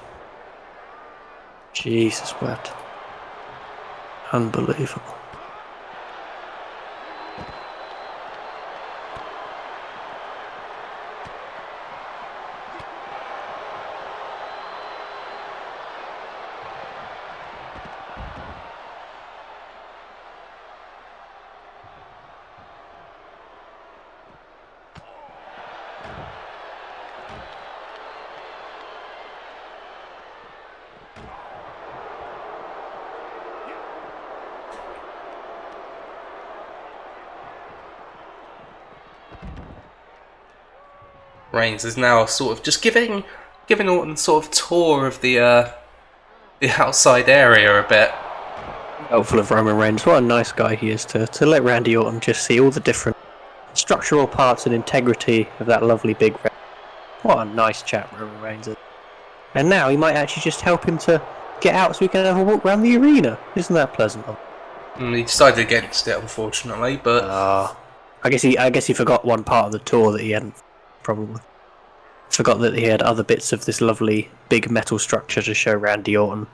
Jesus wept. Unbelievable. Reigns is now sort of just giving Orton sort of tour of the outside area a bit. Helpful of Roman Reigns. What a nice guy he is to let Randy Orton just see all the different structural parts and integrity of that lovely big red. What a nice chap Roman Reigns is. And now he might actually just help him to get out so we can have a walk around the arena. Isn't that pleasant? He decided against it, unfortunately, but I guess he forgot one part of the tour that he hadn't. Probably forgot that he had other bits of this lovely big metal structure to show Randy Orton.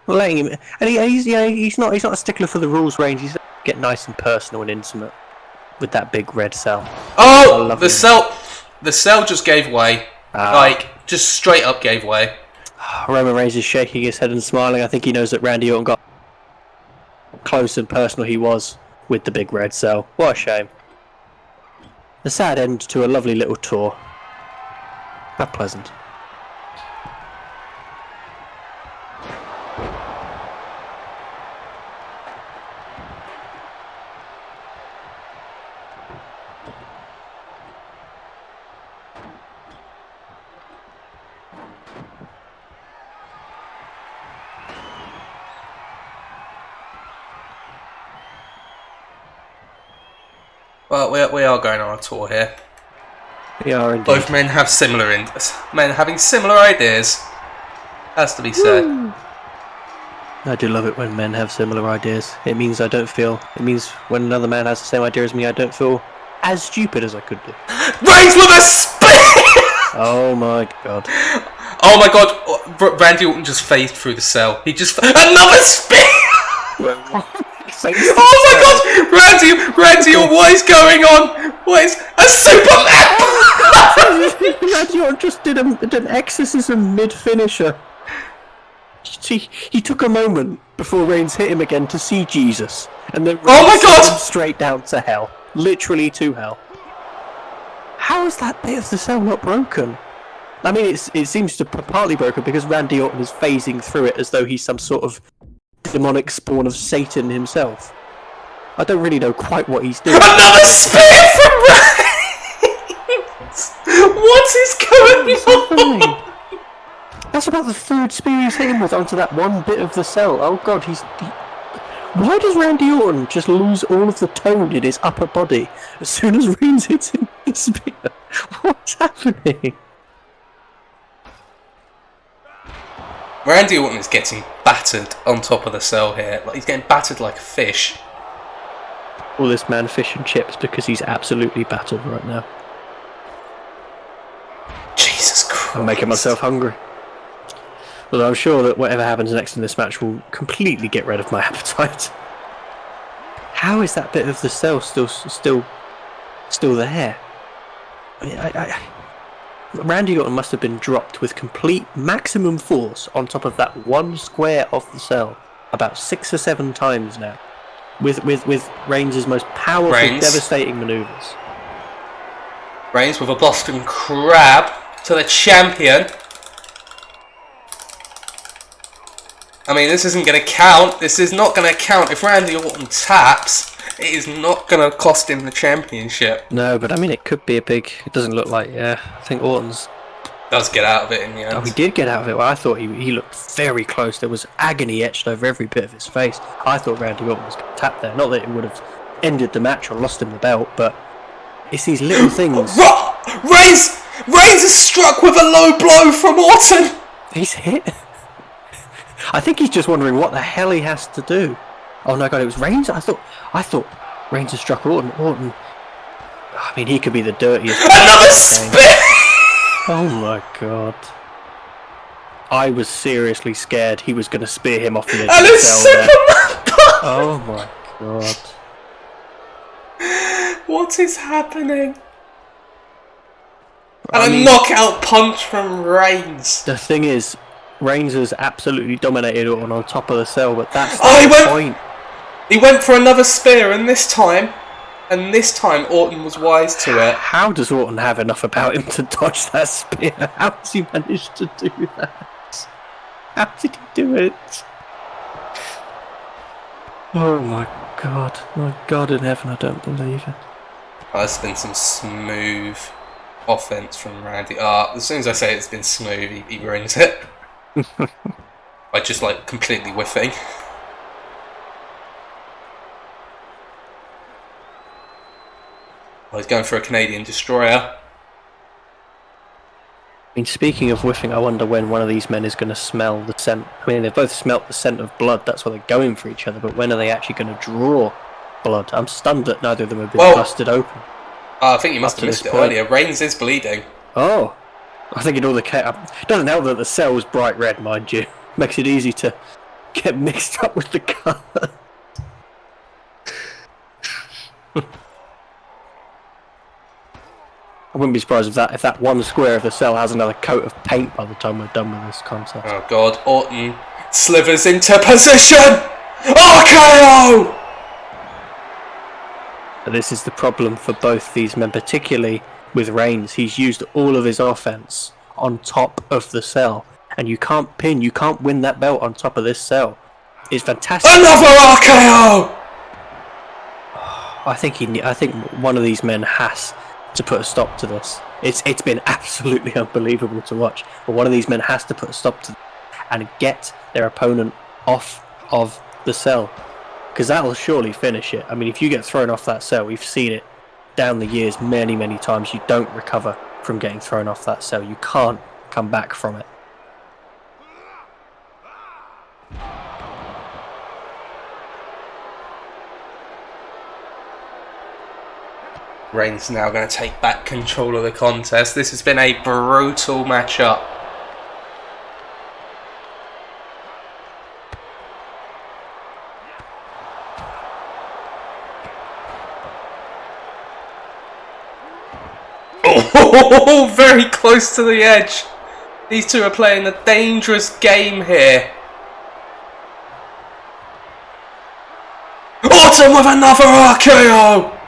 Letting him, and he's not a stickler for the rules range. He's get nice and personal and intimate with that big red cell. oh, the cell just gave way, like just straight up gave way. Roman Reigns is shaking his head and smiling. I think he knows that Randy Orton got close and personal he was with the big red cell. What a shame. A sad end to a lovely little tour. How pleasant. Well, we are going on a tour here. We are indeed. Both men have men having similar ideas. Has to be said. I do love it when men have similar ideas. It means when another man has the same idea as me, I don't feel as stupid as I could do. Reigns with a spear! Oh my god. Oh my god, Randy Orton just phased through the cell. He just... Another spear! Oh my god! Randy Orton, what is going on? What is... A Superman! Randy Orton just did an exorcism mid-finisher. He took a moment before Reigns hit him again to see Jesus, and then Oh my God! sent him straight down to hell, literally to hell. How is that bit of the cell not broken? I mean, it seems to be partly broken because Randy Orton is phasing through it as though he's some sort of demonic spawn of Satan himself. I don't really know quite what he's doing. Another spear from Reigns! What is going on? That's about the third spear he's hit him with onto that one bit of the cell. Oh god, why does Randy Orton just lose all of the tone in his upper body as soon as Reigns hits him with the spear? What's happening? Randy Orton is getting battered on top of the cell here. Like, he's getting battered like a fish. All this man fish and chips because he's absolutely battered right now. Jesus Christ. I'm making myself hungry. Although I'm sure that whatever happens next in this match will completely get rid of my appetite. How is that bit of the cell still there? Randy Orton must have been dropped with complete maximum force on top of that one square of the cell about 6 or 7 times now. With Reigns' most powerful, devastating manoeuvres. Reigns with a Boston Crab to the champion. I mean, this isn't going to count. This is not going to count. If Randy Orton taps, it is not going to cost him the championship. No, but I mean, it could be a big... It doesn't look like... Yeah, I think Orton's... Does get out of it in the end. Oh, he did get out of it. Well, I thought he looked very close. There was agony etched over every bit of his face. I thought Randy Orton was going to tap there. Not that it would have ended the match or lost him the belt, but it's these little things. Reigns is struck with a low blow from Orton. He's hit. I think he's just wondering what the hell he has to do. Oh no, God, it was Reigns. I thought Reigns had struck Orton. I mean, he could be the dirtiest. Another spin. Oh my God. I was seriously scared he was going to spear him off the edge of the cell there. Oh my God. What is happening? And a knockout punch from Reigns. The thing is, Reigns has absolutely dominated Orton on top of the cell, but that's the point. He went for another spear, and this time Orton was wise to it. How does Orton have enough about him to dodge that spear? How has he managed to do that? How did he do it? Oh my God in heaven, I don't believe it. There's been some smooth offense from Randy. As soon as I say it's been smooth, he ruins it. By just like completely whiffing. He's going for a Canadian destroyer. I mean, speaking of whiffing, I wonder when one of these men is going to smell the scent. I mean, they've both smelt the scent of blood, that's why they're going for each other, but when are they actually going to draw blood? I'm stunned that neither of them have been busted open. I think you must have missed it earlier. Reigns is bleeding. Oh, I think it doesn't help that the cell was bright red, mind you. Makes it easy to get mixed up with the colour. I wouldn't be surprised if that one square of the cell has another coat of paint by the time we're done with this contest. Oh God, Orton slithers into position! RKO! This is the problem for both these men, particularly with Reigns. He's used all of his offense on top of the cell, and you can't win that belt on top of this cell. It's fantastic. Another RKO! I think one of these men has to put a stop to this. It's been absolutely unbelievable to watch, but one of these men has to put a stop to this and get their opponent off of the cell, because that'll surely finish it. I mean, if you get thrown off that cell, we've seen it down the years many times. You don't recover from getting thrown off that cell. You can't come back from it. Reigns now going to take back control of the contest. This has been a brutal matchup. Oh, very close to the edge. These two are playing a dangerous game here. Orton with another RKO!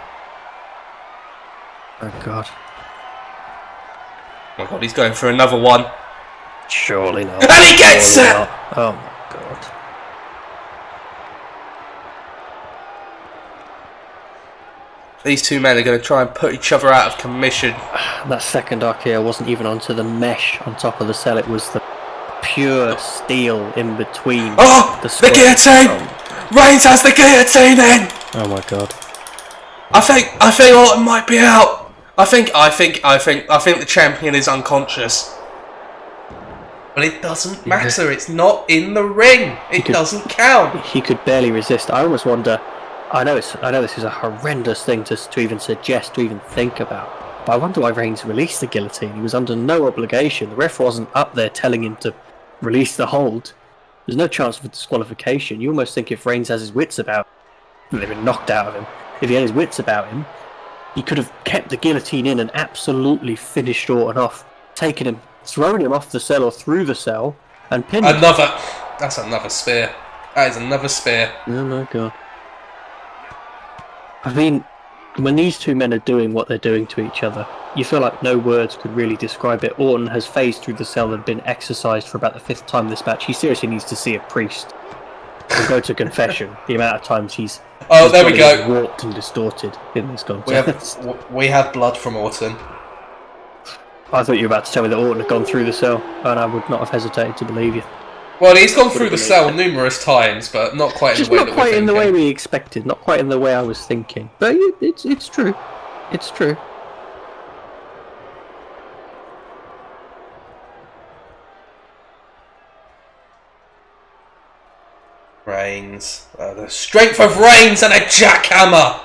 Oh God. Oh my God, he's going for another one. Surely not. And he gets it! Not. Oh my God. these two men are going to try and put each other out of commission. That second RKO wasn't even onto the mesh on top of the cell. It was the pure steel in between. Oh, the guillotine! Reigns has the guillotine in. Oh my god! I think Orton might be out. I think the champion is unconscious. But it doesn't matter. It's not in the ring. It doesn't count. He could barely resist. I almost wonder. I know this is a horrendous thing to even suggest, to even think about. But I wonder why Reigns released the guillotine. He was under no obligation. The ref wasn't up there telling him to release the hold. There's no chance of a disqualification. You almost think if Reigns has his wits about him, they've been knocked out of him. If he had his wits about him, he could have kept the guillotine in and absolutely finished Orton off, taken him, thrown him off the cell or through the cell, and pinned him. That's another spear. That is another spear. Oh my god. I mean, when these two men are doing what they're doing to each other, you feel like no words could really describe it. Orton has phased through the cell and been exercised for about the 5th time this match. He seriously needs to see a priest and go to confession. The amount of times he's there we go. Warped and distorted in this contest. We have blood from Orton. I thought you were about to tell me that Orton had gone through the cell, and I would not have hesitated to believe you. Well, he's gone through the cell numerous times, but not quite in the way that we're thinking. Not quite in the way we expected, not quite in the way I was thinking. But it's true. It's true. Reigns. The strength of Reigns and a jackhammer!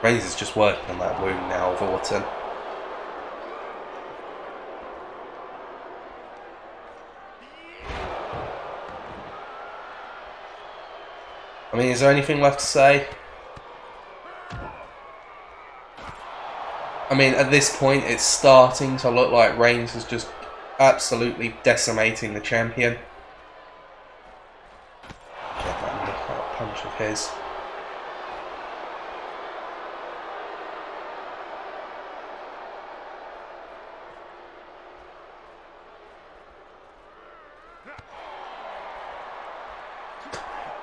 Reigns is just working on that wound now of Orton. I mean, is there anything left to say? I mean, at this point, it's starting to look like Reigns is just absolutely decimating the champion. Get that punch of his.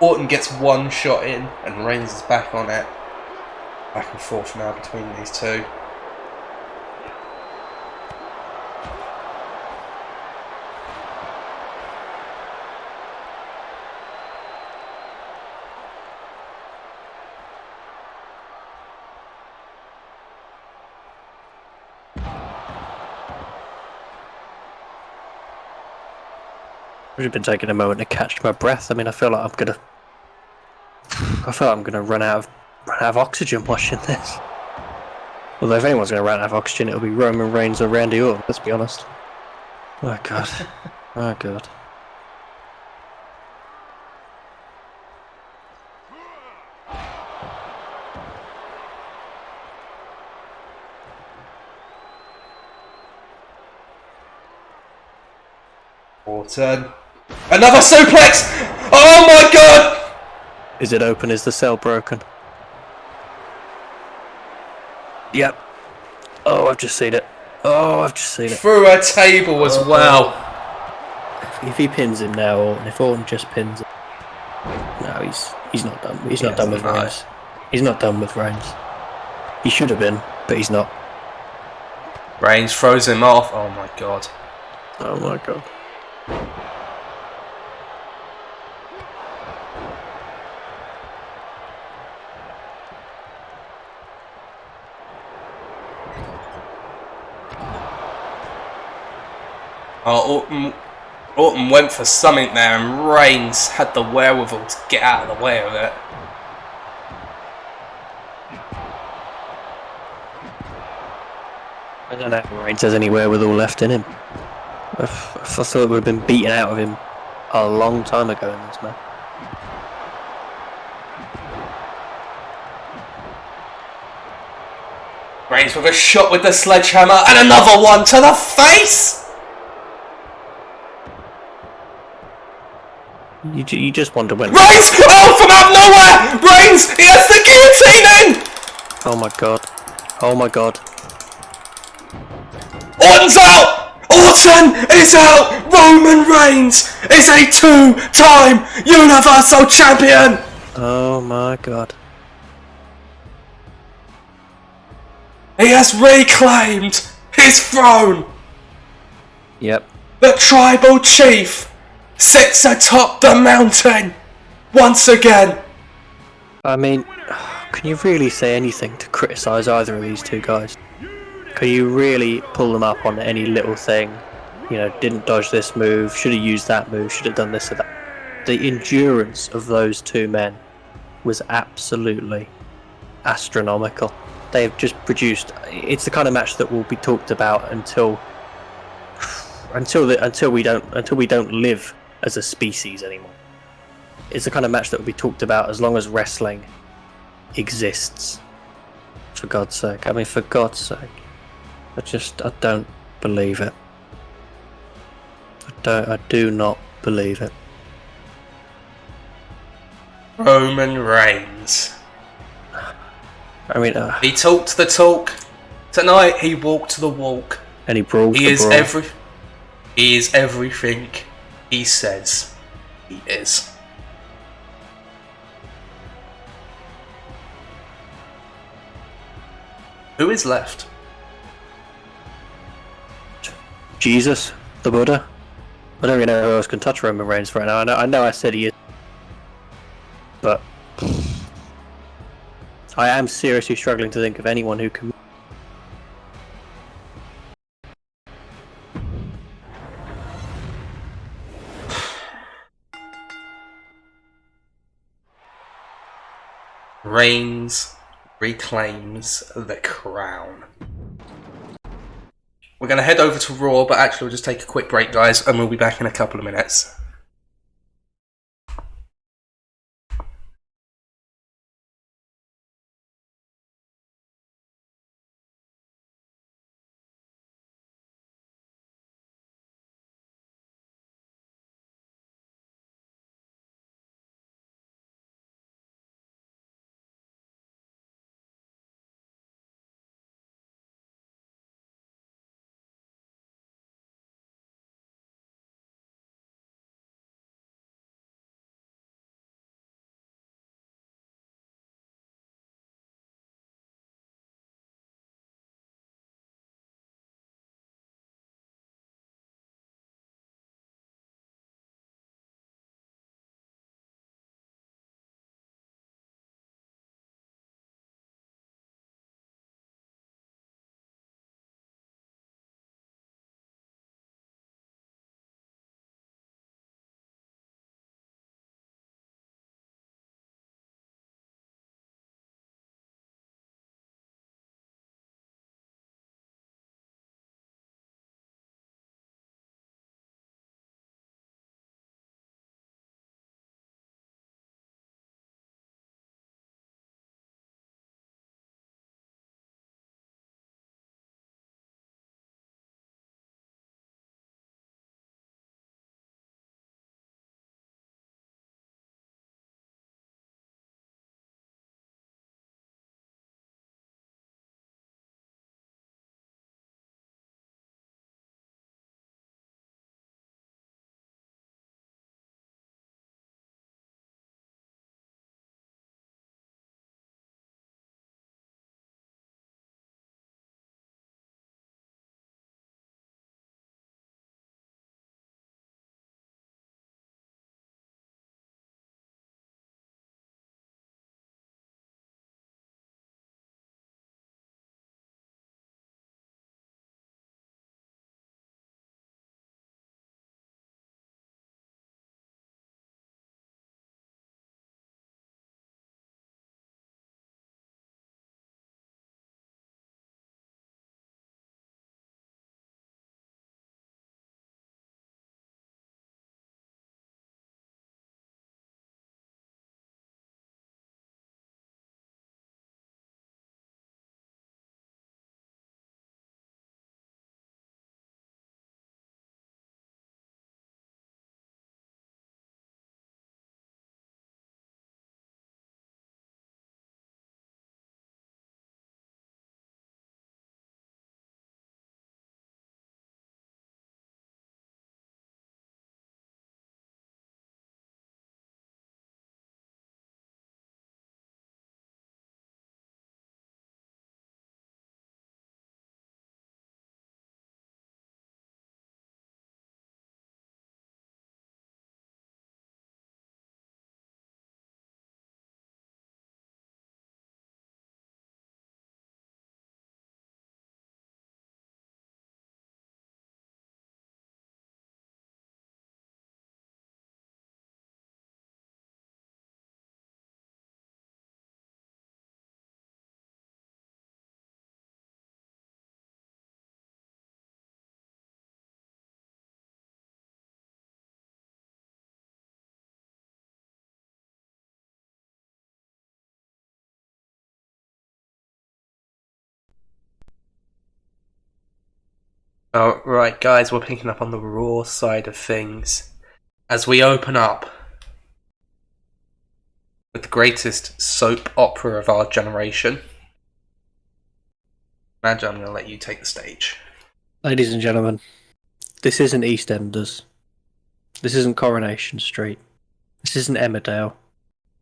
Orton gets one shot in, and Reigns is back on it. Back and forth now between these two. I've just been taking a moment to catch my breath. I mean, I feel like I'm gonna run out of oxygen watching this. Although if anyone's gonna run out of oxygen, it'll be Roman Reigns or Randy Orton. Let's be honest. Oh god. Oh god. Orton. Another suplex! Oh my god! Is it open? Is the cell broken? Yep. Oh, I've just seen it. Oh, I've just seen it. Through a table as well. If he pins him now, Orton, if Orton just pins him, no, he's not done. He's not done with Reigns. He's not done with Reigns. He should have been, but he's not. Reigns throws him off. Oh my god. Oh my god. Oh, Orton went for something there, and Reigns had the wherewithal to get out of the way of it. I don't know if Reigns has any wherewithal left in him. I thought it would have been beaten out of him a long time ago in this match. Reigns with a shot with the sledgehammer, and another one to the face! You just wonder when... Reigns! Oh, from out of nowhere! Reigns! He has the guillotine in! Oh my god. Oh my god. Orton's out! Orton Orton is out! Roman Reigns is a 2-time Universal Champion! Oh my god. He has reclaimed his throne! Yep. The Tribal Chief sits atop the mountain once again! I mean, can you really say anything to criticise either of these two guys? Can you really pull them up on any little thing? You know, didn't dodge this move, should have used that move, should have done this or that. The endurance of those two men was absolutely astronomical. They've just produced. It's the kind of match that will be talked about until we don't live as a species anymore. It's the kind of match that will be talked about as long as wrestling exists. For God's sake. I mean, for God's sake. I don't believe it. I do not believe it. Roman Reigns. I mean, He talked the talk. Tonight he walked the walk. and he brawled He the is brawl. He is everything he says he is. Who is left? Jesus, the Buddha. I don't really know who else can touch Roman Reigns right now. I know I said he is, but I am seriously struggling to think of anyone who can. Reigns reclaims the crown. We're going to head over to Raw, but actually we'll just take a quick break, guys, and we'll be back in a couple of minutes. Right, guys, we're picking up on the Raw side of things as we open up with the greatest soap opera of our generation. Imagine I'm going to let you take the stage. Ladies and gentlemen, this isn't EastEnders. This isn't Coronation Street. This isn't Emmerdale.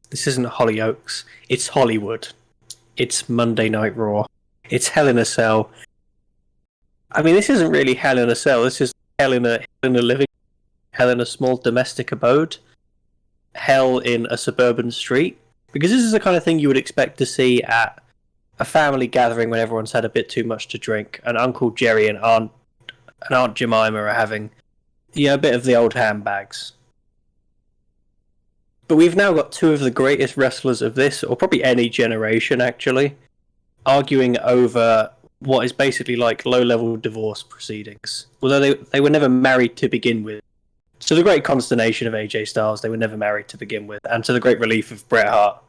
This isn't Hollyoaks. It's Hollywood. It's Monday Night Raw. It's Hell in a Cell. I mean, this isn't really Hell in a Cell. This is hell in a living, hell in a small domestic abode, hell in a suburban street. Because this is the kind of thing you would expect to see at a family gathering when everyone's had a bit too much to drink, and Uncle Jerry and Aunt Jemima are having, a bit of the old handbags. But we've now got two of the greatest wrestlers of this, or probably any generation, actually, arguing over what is basically like low-level divorce proceedings. Although they were never married to begin with. To the great consternation of AJ Styles, they were never married to begin with, and to the great relief of Bret Hart.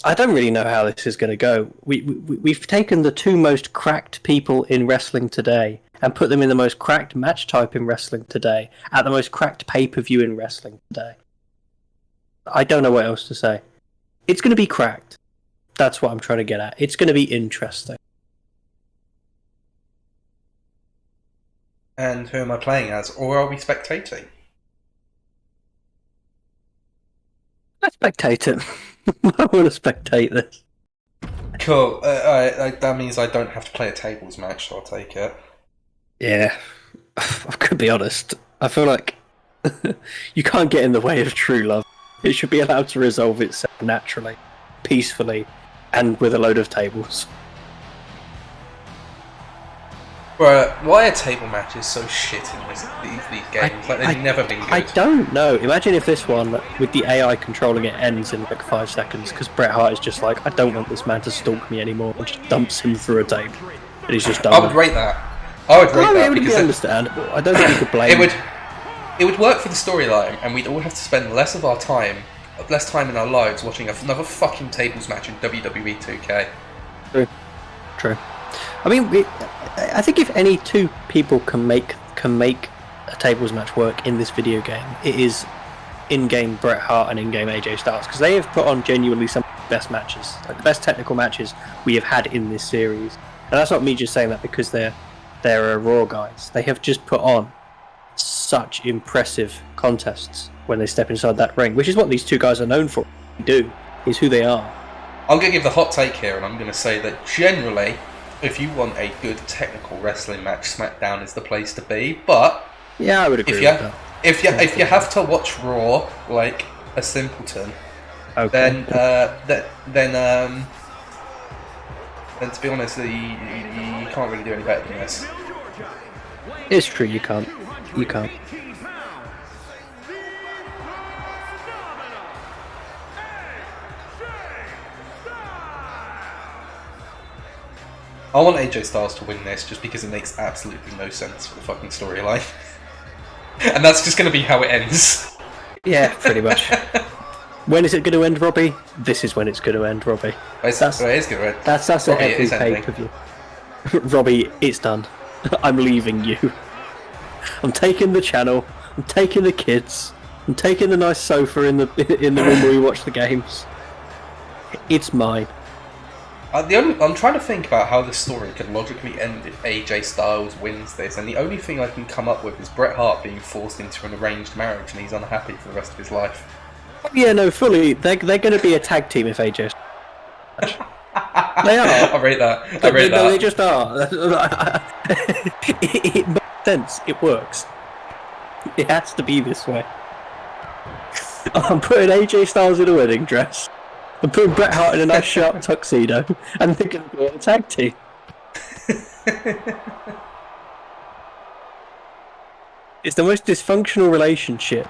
I don't really know how this is going to go. We've taken the two most cracked people in wrestling today and put them in the most cracked match type in wrestling today, at the most cracked pay-per-view in wrestling today. I don't know what else to say. It's going to be cracked. That's what I'm trying to get at. It's going to be interesting. And who am I playing as, or are we spectating? I spectate it. I want to spectate this. Cool. That means I don't have to play a tables match, so I'll take it. Yeah. I could be honest. I feel like you can't get in the way of true love. It should be allowed to resolve itself naturally, peacefully, and with a load of tables. Right, why are table matches so shit in these games? They've never been good. I don't know. Imagine if this one, with the AI controlling it, ends in like 5 seconds, because Bret Hart is just like, I don't want this man to stalk me anymore, and just dumps him through a table. And he's just done. I would rate that. I would rate that it would because be understandable. I don't think you could blame it would work for the storyline, and we'd all have to spend less time in our lives watching another fucking tables match in WWE 2K. True. I mean, I think if any two people can make a tables match work in this video game, it is in-game Bret Hart and in-game AJ Styles, because they have put on genuinely some of the best matches, like the best technical matches we have had in this series. And that's not me just saying that because they're Raw guys. They have just put on such impressive contests when they step inside that ring, which is what these two guys are known for. Is who they are. I'm going to give the hot take here, and I'm going to say that generally, if you want a good technical wrestling match, SmackDown is the place to be. But yeah, I would agree with that. If you have to watch Raw like a simpleton, okay, then to be honest, you can't really do any better than this. It's true, you can't. I want AJ Styles to win this just because it makes absolutely no sense for the fucking storyline. And that's just going to be how it ends. Yeah, pretty much. When is it going to end, Robbie? This is when it's going to end, Robbie. It is going to end. That's Robbie, every pay-per-view. Robbie, it's done. I'm leaving you. I'm taking the channel. I'm taking the kids. I'm taking the nice sofa in the room where we watch the games. It's mine. I'm trying to think about how this story could logically end if AJ Styles wins this, and the only thing I can come up with is Bret Hart being forced into an arranged marriage and he's unhappy for the rest of his life. Yeah, no, fully. They're going to be a tag team if AJ. They are. I rate that. No, they just are. It makes sense. It works. It has to be this way. I'm putting AJ Styles in a wedding dress. I'm putting Bret Hart in a nice sharp tuxedo, and they're going to be a tag team. It's the most dysfunctional relationship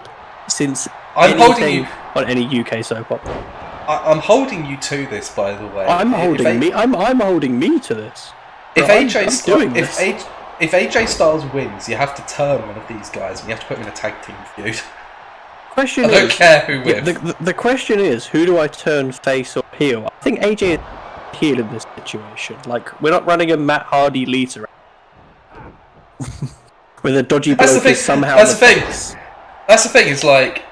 since anything on any UK soap opera. I'm holding you to this, by the way. I'm holding me to this. If AJ Styles wins, you have to turn one of these guys, and you have to put them in a tag team feud. I don't care who wins. The question is, who do I turn face or heel? I think AJ is heel in this situation. Like, we're not running a Matt Hardy Lita. With a dodgy That's the bloke thing. is somehow That's the the thing. face. That's the thing. Is like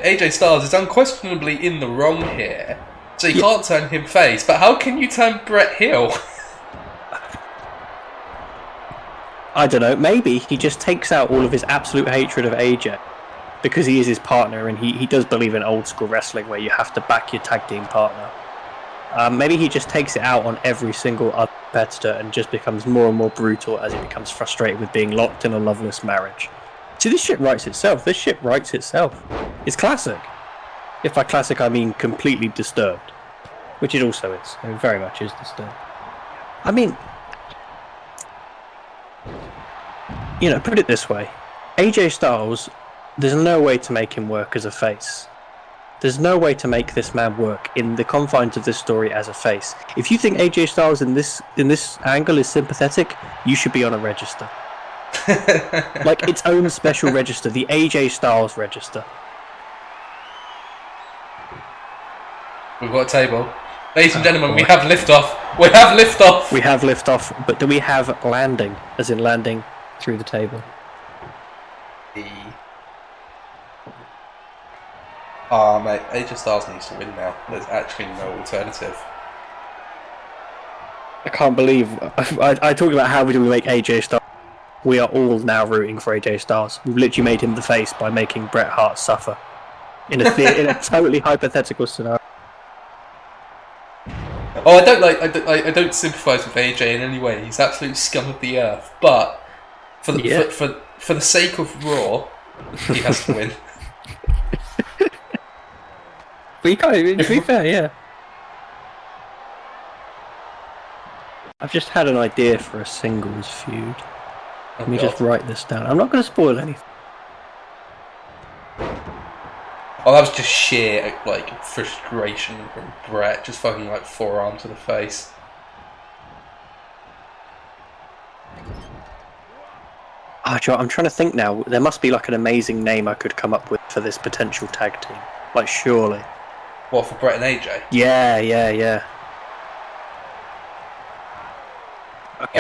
AJ Styles is unquestionably in the wrong here, so you can't turn him face. But how can you turn Brett heel? I don't know, maybe he just takes out all of his absolute hatred of AJ because he is his partner and he does believe in old school wrestling where you have to back your tag team partner. Maybe he just takes it out on every single other competitor and just becomes more and more brutal as he becomes frustrated with being locked in a loveless marriage. See, this shit writes itself. This shit writes itself. It's classic. If by classic I mean completely disturbed, which it also is. It very much is disturbed. I mean, you know, put it this way. AJ Styles, there's no way to make him work as a face. There's no way to make this man work in the confines of this story as a face. If you think AJ Styles in this angle is sympathetic, you should be on a register. Like its own special register, the AJ Styles register. We've got a table. Ladies and gentlemen, we have liftoff. We have liftoff. We have liftoff, but do we have landing, as in landing through the table? Mate, AJ Styles needs to win now. There's actually no alternative. I can't believe I talk about how do we make AJ Styles. We are all now rooting for AJ Styles. We've literally made him the face by making Bret Hart suffer in a totally hypothetical scenario. Oh, I don't sympathise with AJ in any way. He's absolute scum of the earth. But for the sake of Raw, he has to win. But you can't, to be fair, yeah. I've just had an idea for a singles feud. Let me just write this down. I'm not going to spoil anything. Oh, that was just sheer like frustration from Brett, just fucking like forearm to the face. Oh, Joe, I'm trying to think now. There must be like an amazing name I could come up with for this potential tag team. Like, surely. What, for Brett and AJ? Yeah. Okay,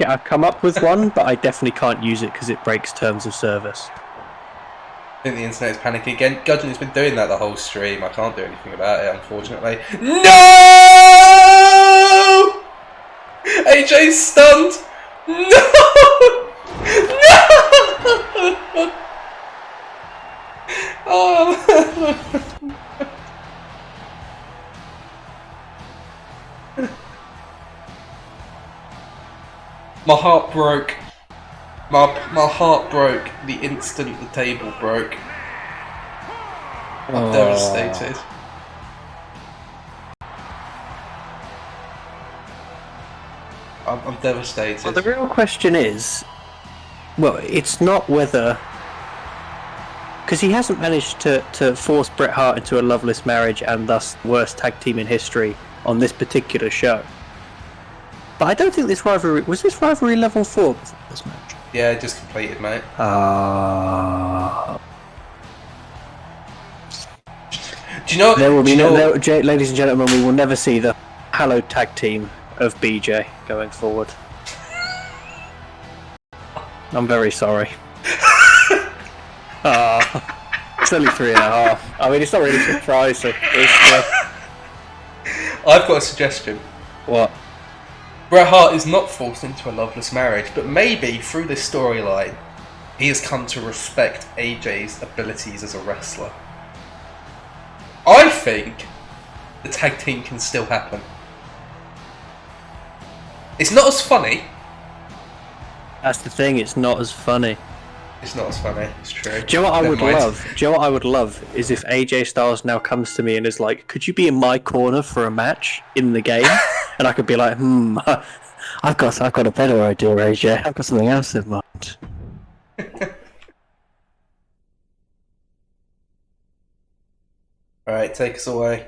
I've come up with one, but I definitely can't use it because it breaks terms of service. I think the internet's panicking again. Gudgeon's been doing that the whole stream. I can't do anything about it, unfortunately. No! AJ's stunned! No! No! Oh. My heart broke. My heart broke the instant the table broke. I'm devastated. I'm devastated. Well, the real question is, well, it's not whether... Because he hasn't managed to force Bret Hart into a loveless marriage and thus worst tag team in history on this particular show. But I don't think this rivalry... Was this rivalry level 4 before this match? Yeah, just completed, mate. Do you know... There will be ladies and gentlemen, we will never see the hallowed tag team of BJ going forward. I'm very sorry. It's only 3.5. I mean, it's not really surprising. I've got a suggestion. What? Bret Hart is not forced into a loveless marriage, but maybe through this storyline, he has come to respect AJ's abilities as a wrestler. I think the tag team can still happen. It's not as funny. That's the thing, it's not as funny. It's not as funny, it's true. Do you know what I would love? Do you know what I would love is if AJ Styles now comes to me and is like, could you be in my corner for a match in the game? And I could be like, I've got a better idea, AJ. I've got something else in mind. Alright, take us away.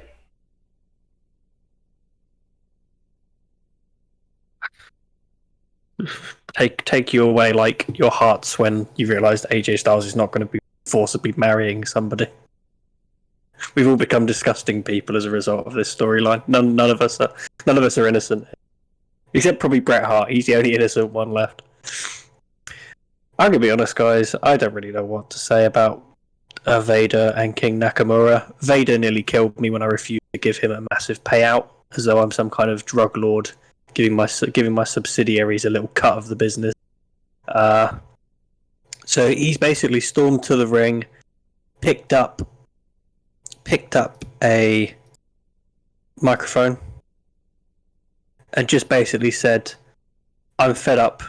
Take you away like your hearts when you realise AJ Styles is not going to be forcibly marrying somebody. We've all become disgusting people as a result of this storyline. None of us are innocent, except probably Bret Hart. He's the only innocent one left. I'm gonna be honest, guys. I don't really know what to say about Vader and King Nakamura. Vader nearly killed me when I refused to give him a massive payout, as though I'm some kind of drug lord giving my subsidiaries a little cut of the business. So he's basically stormed to the ring, picked up a microphone, and just basically said, "I'm fed up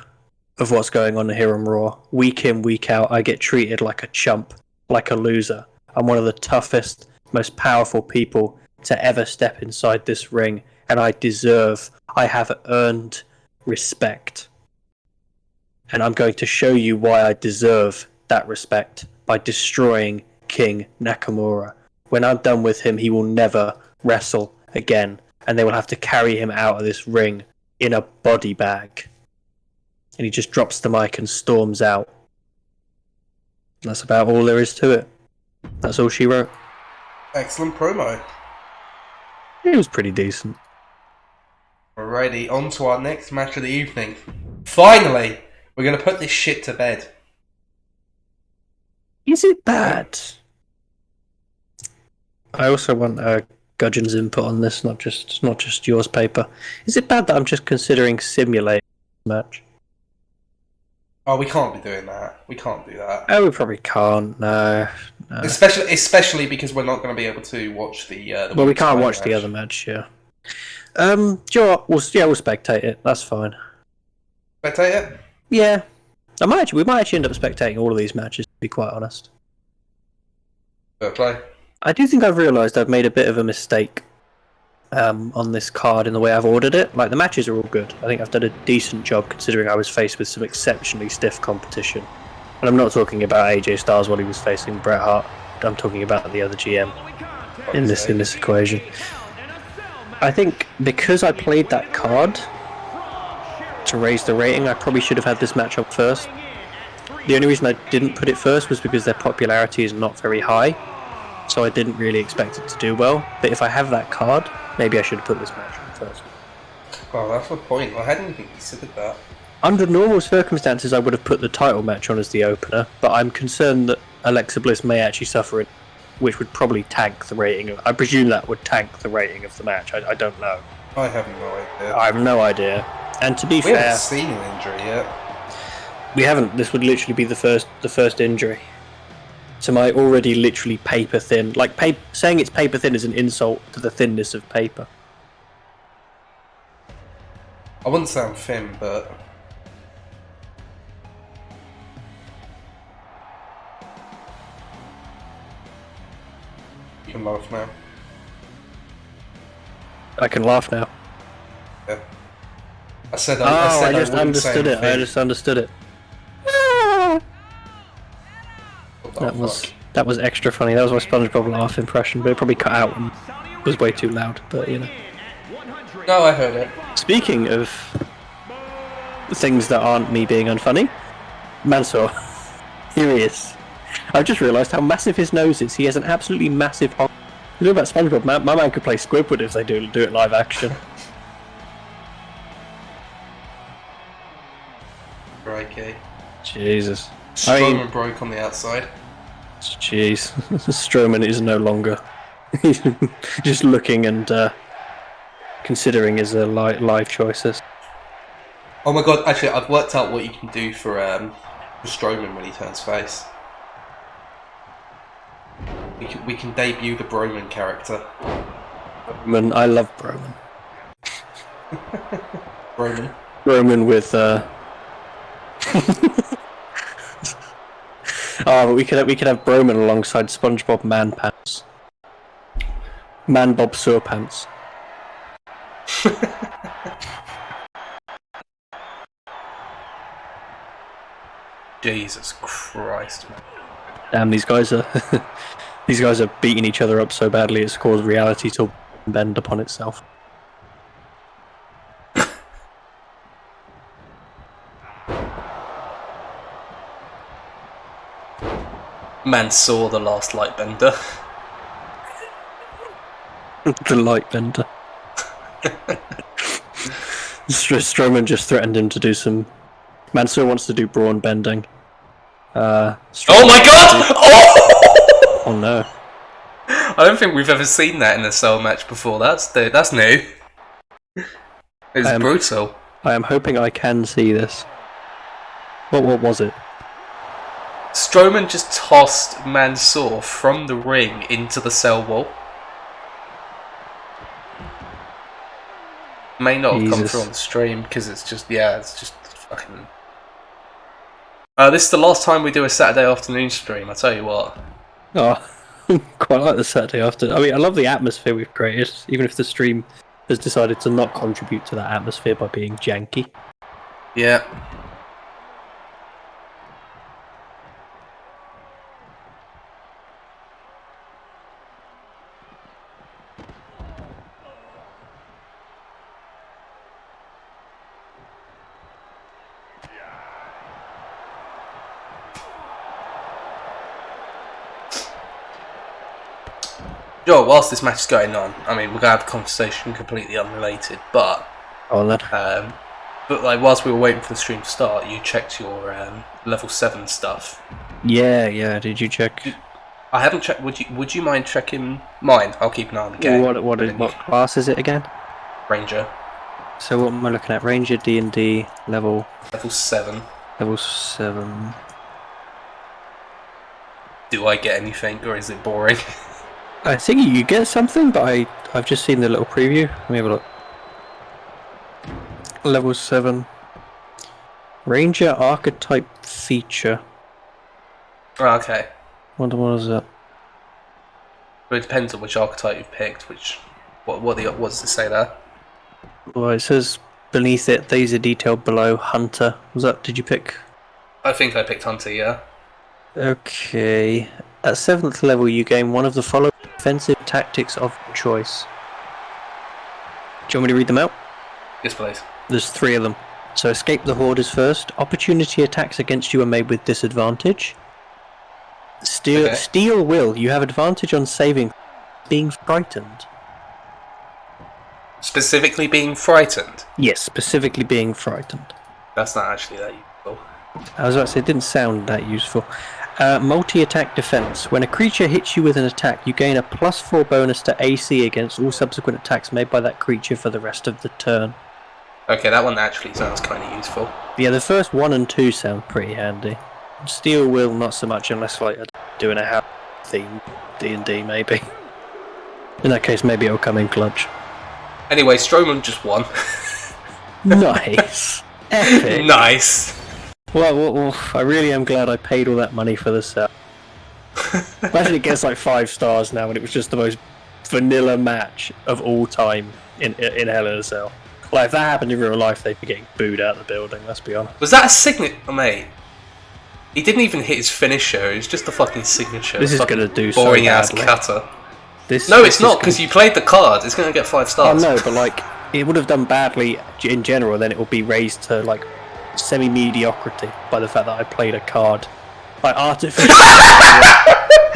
of what's going on here on Raw. Week in, week out, I get treated like a chump, like a loser. I'm one of the toughest, most powerful people to ever step inside this ring, and I have earned respect. And I'm going to show you why I deserve that respect by destroying King Nakamura. When I'm done with him, he will never wrestle again, and they will have to carry him out of this ring in a body bag." And he just drops the mic and storms out. And that's about all there is to it. That's all she wrote. Excellent promo. It was pretty decent. Alrighty, on to our next match of the evening. Finally, we're going to put this shit to bed. Is it bad? I also want Gudgeon's input on this, not just yours, Paper. Is it bad that I'm just considering simulating this match? Oh, we can't be doing that. We can't do that. Oh, we probably can't. No. Especially because we're not going to be able to watch the Well, we can't watch match. the other match. Yeah. Do you know what? We'll spectate it. That's fine. Spectate it? Yeah. We might actually end up spectating all of these matches, to be quite honest. Fair play. I do think I've realised I've made a bit of a mistake on this card in the way I've ordered it. Like, the matches are all good. I think I've done a decent job considering I was faced with some exceptionally stiff competition. And I'm not talking about AJ Styles while he was facing Bret Hart. I'm talking about the other GM in this equation. I think because I played that card to raise the rating, I probably should have had this match up first. The only reason I didn't put it first was because their popularity is not very high, so I didn't really expect it to do well. But if I have that card, maybe I should have put this match on first. Oh, that's the point. I hadn't even considered that. Under normal circumstances, I would have put the title match on as the opener, but I'm concerned that Alexa Bliss may actually suffer it, which would probably tank the rating. I presume that would tank the rating of the match. I don't know. I have no idea. I have no idea. And to be We fair, haven't seen an injury yet. we haven't. This would literally be the first injury to my already literally paper thin. Like, saying it's paper thin is an insult to the thinness of paper. I wouldn't say I'm thin, but you can laugh now. I can laugh now. Yeah. I said I just wouldn't understood say it. I'm I thin. just understood it. What the That was extra funny. That was my SpongeBob laugh impression, but it probably cut out and was way too loud. But you know. No, I heard it. Speaking of things that aren't me being unfunny, Mansoor, here he is. I've just realised how massive his nose is. He has an absolutely massive hog. You know about SpongeBob? My man could play Squidward if they do it live action. Crikey. Jesus. Strowman broke on the outside. Jeez. Strowman is no longer. He's just looking and considering his live choices. Oh my god, actually, I've worked out what you can do for Strowman when he turns face. We can debut the Broman character. Broman, I love Broman. Broman. Broman with oh, but we could have Broman alongside SpongeBob Man Pants. Man Bob Sewer Pants. Jesus Christ, man. Damn, these guys are beating each other up so badly it's caused reality to bend upon itself. Man saw the last lightbender. The light bender. Strowman just threatened him to do some. Mansoor wants to do brawn bending, Oh my god! Oh! Oh no. I don't think we've ever seen that in a cell match before. That's new. It's brutal. I am hoping I can see this. What was it? Strowman just tossed Mansoor from the ring into the cell wall. May not have come through on the stream because it's just fucking. This is the last time we do a Saturday afternoon stream. I tell you what. Oh, quite like the Saturday after. I mean, I love the atmosphere we've created, even if the stream has decided to not contribute to that atmosphere by being janky. Yeah. Joe, whilst this match is going on, I mean, we're gonna have a conversation completely unrelated, but like whilst we were waiting for the stream to start, you checked your level 7 stuff. Yeah. Did you check? I haven't checked. Would you mind checking mine? I'll keep an eye on the game. What class is it again? Ranger. So what am I looking at? Ranger D&D level 7. Level 7. Do I get anything, or is it boring? I think you get something, but I've just seen the little preview. Let me have a look. Level 7. Ranger archetype feature. Oh, okay. What is that? But it depends on which archetype you've picked. What does it say there? Well, it says beneath it, these are detailed below. Hunter. Did you pick? I think I picked Hunter, yeah. Okay. At 7th level, you gain one of the following defensive tactics of choice. Do you want me to read them out? Yes, please. There's 3 of them. So escape the horde is first. Opportunity attacks against you are made with disadvantage. Steel will. You have advantage on saving. Being frightened. Specifically being frightened? Yes, specifically being frightened. That's not actually that useful. I was about to say, it didn't sound that useful. Multi-attack defense. When a creature hits you with an attack, you gain a +4 bonus to AC against all subsequent attacks made by that creature for the rest of the turn. Okay, that one actually sounds kind of useful. Yeah, the first 1 and 2 sound pretty handy. Steel will not so much, unless like doing a house theme D&D maybe. In that case, maybe it'll come in clutch. Anyway, Strowman just won. Nice. Epic. Nice. Well, I really am glad I paid all that money for this set. Imagine it gets like 5 stars now, and it was just the most vanilla match of all time in Hell in a Cell. Like, if that happened in real life, they'd be getting booed out of the building, let's be honest. Was that a signature? Oh, mate. He didn't even hit his finisher, it was just a fucking signature. This is going to do so boring ass badly. cutter. This it's not, because you played the card. It's going to get 5 stars. Oh, no, but like, it would have done badly in general, then it will be raised to like semi-mediocrity by the fact that I played a card. Like, artificial.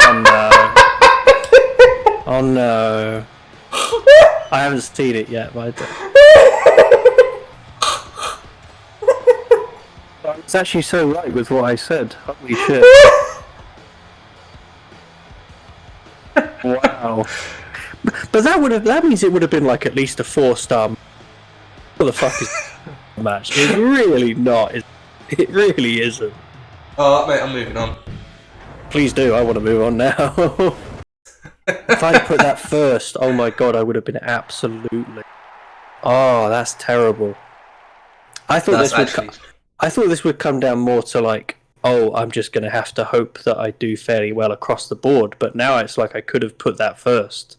Oh no. Oh no. I haven't seen it yet, but I was actually so right with what I said. Holy shit. Wow. But that means it would have been like at least a 4-star. What the fuck is match? It's really not. It really isn't. Oh, mate, I'm moving on. Please do. I want to move on now. If I'd put that first, oh my god, I would have been absolutely. Oh, that's terrible. I thought this would come down more to like, oh, I'm just going to have to hope that I do fairly well across the board. But now it's like I could have put that first,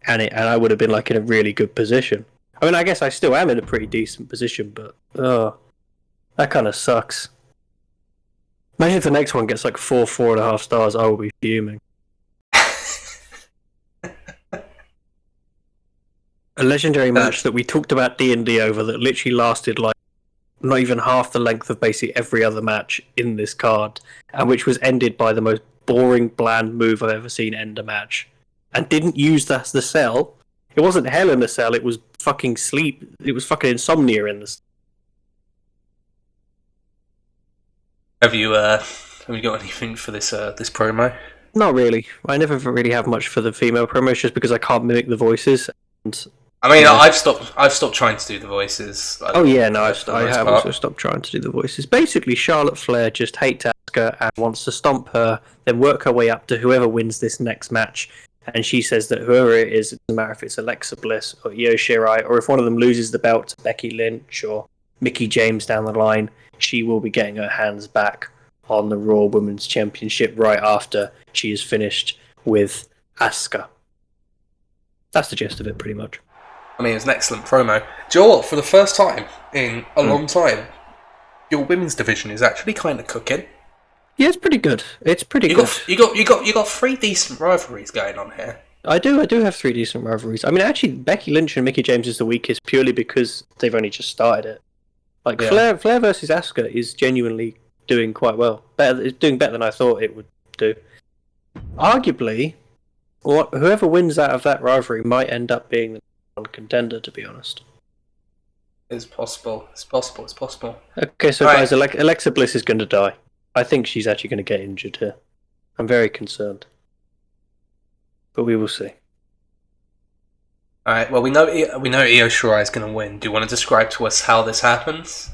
and I would have been like in a really good position. I mean, I guess I still am in a pretty decent position, but that kind of sucks. Imagine if the next one gets like 4.5 stars, I will be fuming. A legendary match that we talked about D&D over that literally lasted like not even half the length of basically every other match in this card, and which was ended by the most boring, bland move I've ever seen end a match, and didn't use the cell. It wasn't Hell in a Cell, it was fucking sleep. It was fucking insomnia in this. Have you got anything for this promo? Not really. I never really have much for the female promos just because I can't mimic the voices. And I mean, yeah. I've stopped trying to do the voices. Oh yeah, no, I most have part. also stopped trying to do the voices. Basically, Charlotte Flair just hates Asuka and wants to stomp her, then work her way up to whoever wins this next match. And she says that whoever it is, it doesn't matter if it's Alexa Bliss or Io Shirai, or if one of them loses the belt to Becky Lynch or Mickie James down the line, she will be getting her hands back on the Raw Women's Championship right after she is finished with Asuka. That's the gist of it, pretty much. I mean, it's an excellent promo. Do you know what? For the first time in a long time, your women's division is actually kind of cooking. Yeah, it's pretty good. It's pretty good. You got 3 decent rivalries going on here. I do have 3 decent rivalries. I mean, actually, Becky Lynch and Mickie James is the weakest purely because they've only just started it. Like Flair versus Asuka is genuinely doing quite well. It's doing better than I thought it would do. Arguably, whoever wins out of that rivalry might end up being the one contender. To be honest, It's possible. It's possible. Okay, so All guys, right. Alexa Bliss is going to die. I think she's actually going to get injured here. I'm very concerned, but we will see. All right. Well, we know Io Shirai is going to win. Do you want to describe to us how this happens?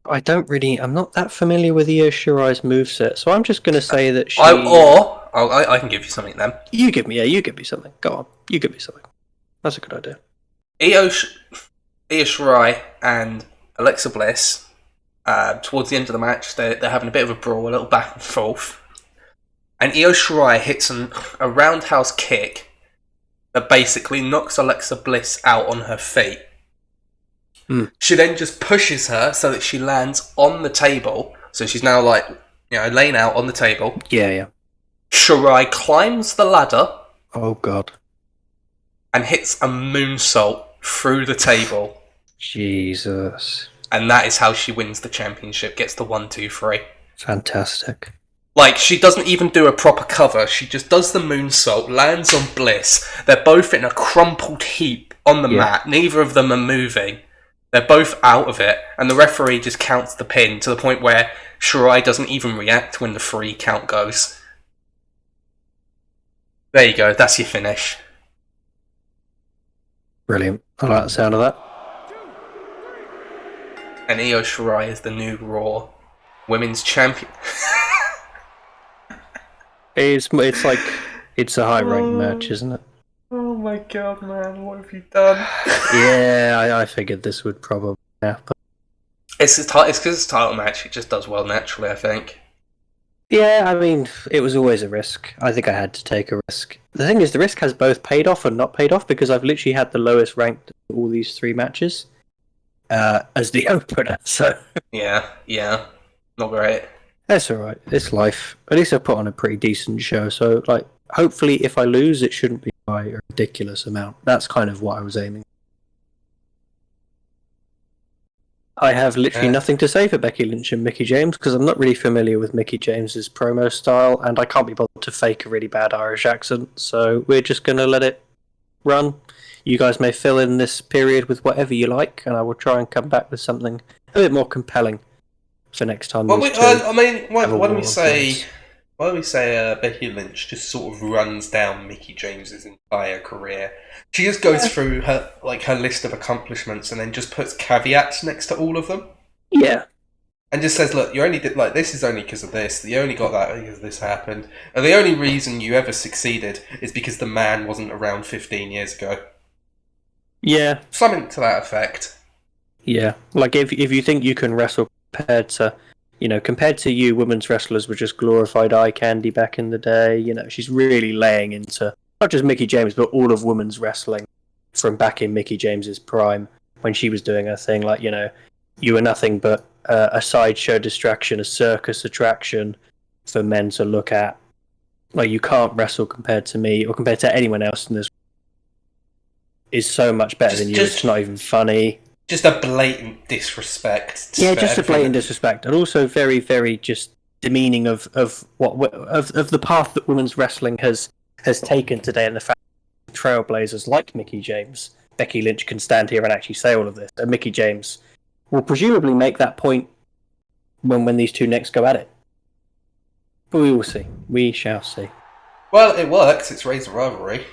I'm not that familiar with Io Shirai's moveset, so I'm just going to say that she... I can give you something then. You give me something. Go on, you give me something. That's a good idea. Io Shirai and Alexa Bliss, towards the end of the match, they're having a bit of a brawl, a little back and forth. And Io Shirai hits a roundhouse kick that basically knocks Alexa Bliss out on her feet. She then just pushes her so that she lands on the table. So she's now laying out on the table. Yeah. Shirai climbs the ladder. Oh god. And hits a moonsault through the table. Jesus. And that is how she wins the championship, gets the 1, 2, 3. Fantastic. Like, she doesn't even do a proper cover. She just does the moonsault, lands on Bliss. They're both in a crumpled heap on the mat. Neither of them are moving. They're both out of it. And the referee just counts the pin to the point where Shirai doesn't even react when the 3 count goes. There you go. That's your finish. Brilliant. I like the sound of that. And Io Shirai is the new Raw Women's Champion. It's like it's a high ranked match, isn't it? Oh my god, man! What have you done? Yeah, I figured this would probably happen. It's because it's a title match. It just does well naturally, I think. Yeah, I mean, it was always a risk. I think I had to take a risk. The thing is, the risk has both paid off and not paid off because I've literally had the lowest ranked of all these 3 matches as the opener. So Yeah, not great. that's all right. It's life. At least I put on a pretty decent show. So, like, hopefully, if I lose, it shouldn't be by a ridiculous amount. That's kind of what I was aiming. I have literally nothing to say for Becky Lynch and Mickie James because I'm not really familiar with Mickie James's promo style, and I can't be bothered to fake a really bad Irish accent. So we're just going to let it run. You guys may fill in this period with whatever you like, and I will try and come back with something a bit more compelling for next time. Well, why don't we say Becky Lynch just sort of runs down Mickie James's entire career? She just goes through her list of accomplishments and then just puts caveats next to all of them. Yeah. And just says, look, you only did this is only because of this. You only got that because this happened. And the only reason you ever succeeded is because the man wasn't around 15 years ago. Yeah. Something to that effect. Yeah. Like if you think you can wrestle compared to you, women's wrestlers were just glorified eye candy back in the day. She's really laying into not just Mickie James, but all of women's wrestling from back in Mickie James's prime when she was doing her thing. Like, you were nothing but a sideshow distraction, a circus attraction for men to look at. Like, you can't wrestle compared to me or compared to anyone else in this. Is so much better than you. It's not even funny. Just a blatant disrespect. Yeah, just a blatant disrespect, and also very, very just demeaning of the path that women's wrestling has taken today, and the fact that trailblazers like Mickie James, Becky Lynch can stand here and actually say all of this, and Mickie James will presumably make that point when these two next go at it. But we will see. We shall see. Well, it works. It's raised a rivalry.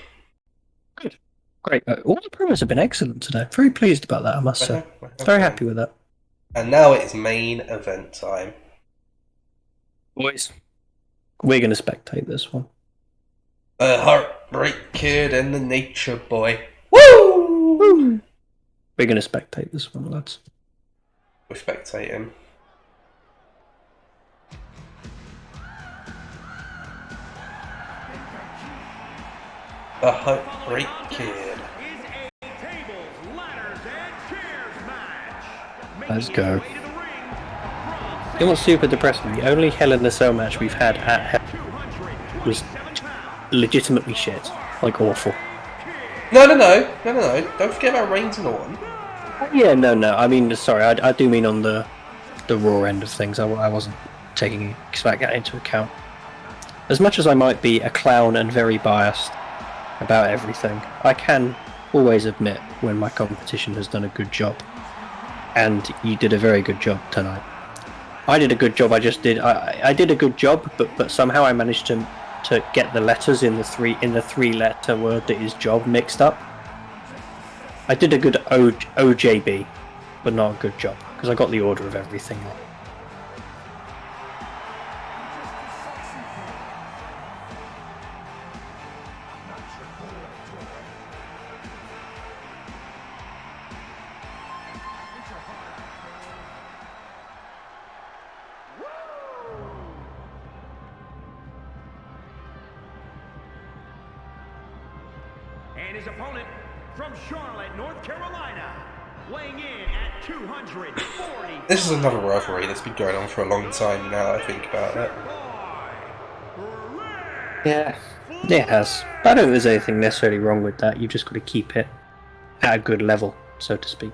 Good. Great. All the promos have been excellent today. Very pleased about that, I must say. Very happy with that. And now it is main event time. Boys, we're going to spectate this one. The Heartbreak Kid and the Nature Boy. Woo! Woo! We're going to spectate this one, lads. We're spectating. The Heartbreak Kid. Let's go. You know what's super depressing? The only Hell in the Cell match we've had at Hell was legitimately shit. Like, awful. No. Don't forget about Reigns and Orton. Yeah, no. I mean, sorry, I do mean on the Raw end of things. I wasn't taking that into account. As much as I might be a clown and very biased about everything, I can always admit when my competition has done a good job. And you did a very good job tonight. I did a good job. I did a good job, but somehow I managed to get the letters in the three letter word that is job mixed up. I did a good OJB, but not a good job because I got the order of everything wrong. And his opponent from Charlotte, North Carolina, weighing in at 240. This is another rivalry that's been going on for a long time now, I think about it. Yeah, it has. I don't think there's anything necessarily wrong with that. You've just got to keep it at a good level, so to speak.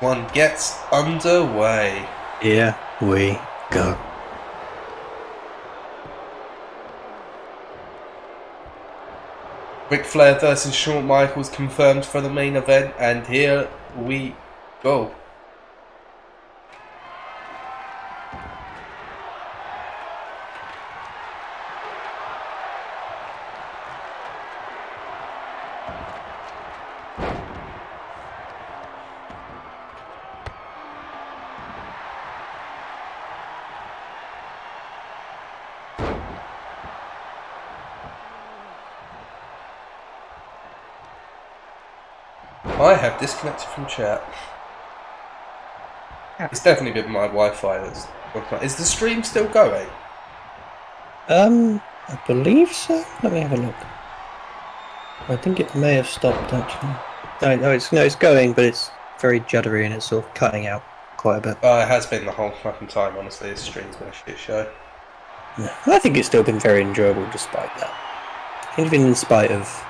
One gets underway. Here we go. Ric Flair versus Shawn Michaels confirmed for the main event, and here we go. I have disconnected from chat. It's definitely been my Wi-Fi that's... Is the stream still going? I believe so. Let me have a look. I think it may have stopped actually. No, it's going, but it's very juddery and it's sort of cutting out quite a bit. It has been the whole fucking time, honestly. This stream's been a shit show. Yeah. I think it's still been very enjoyable despite that. Even in spite of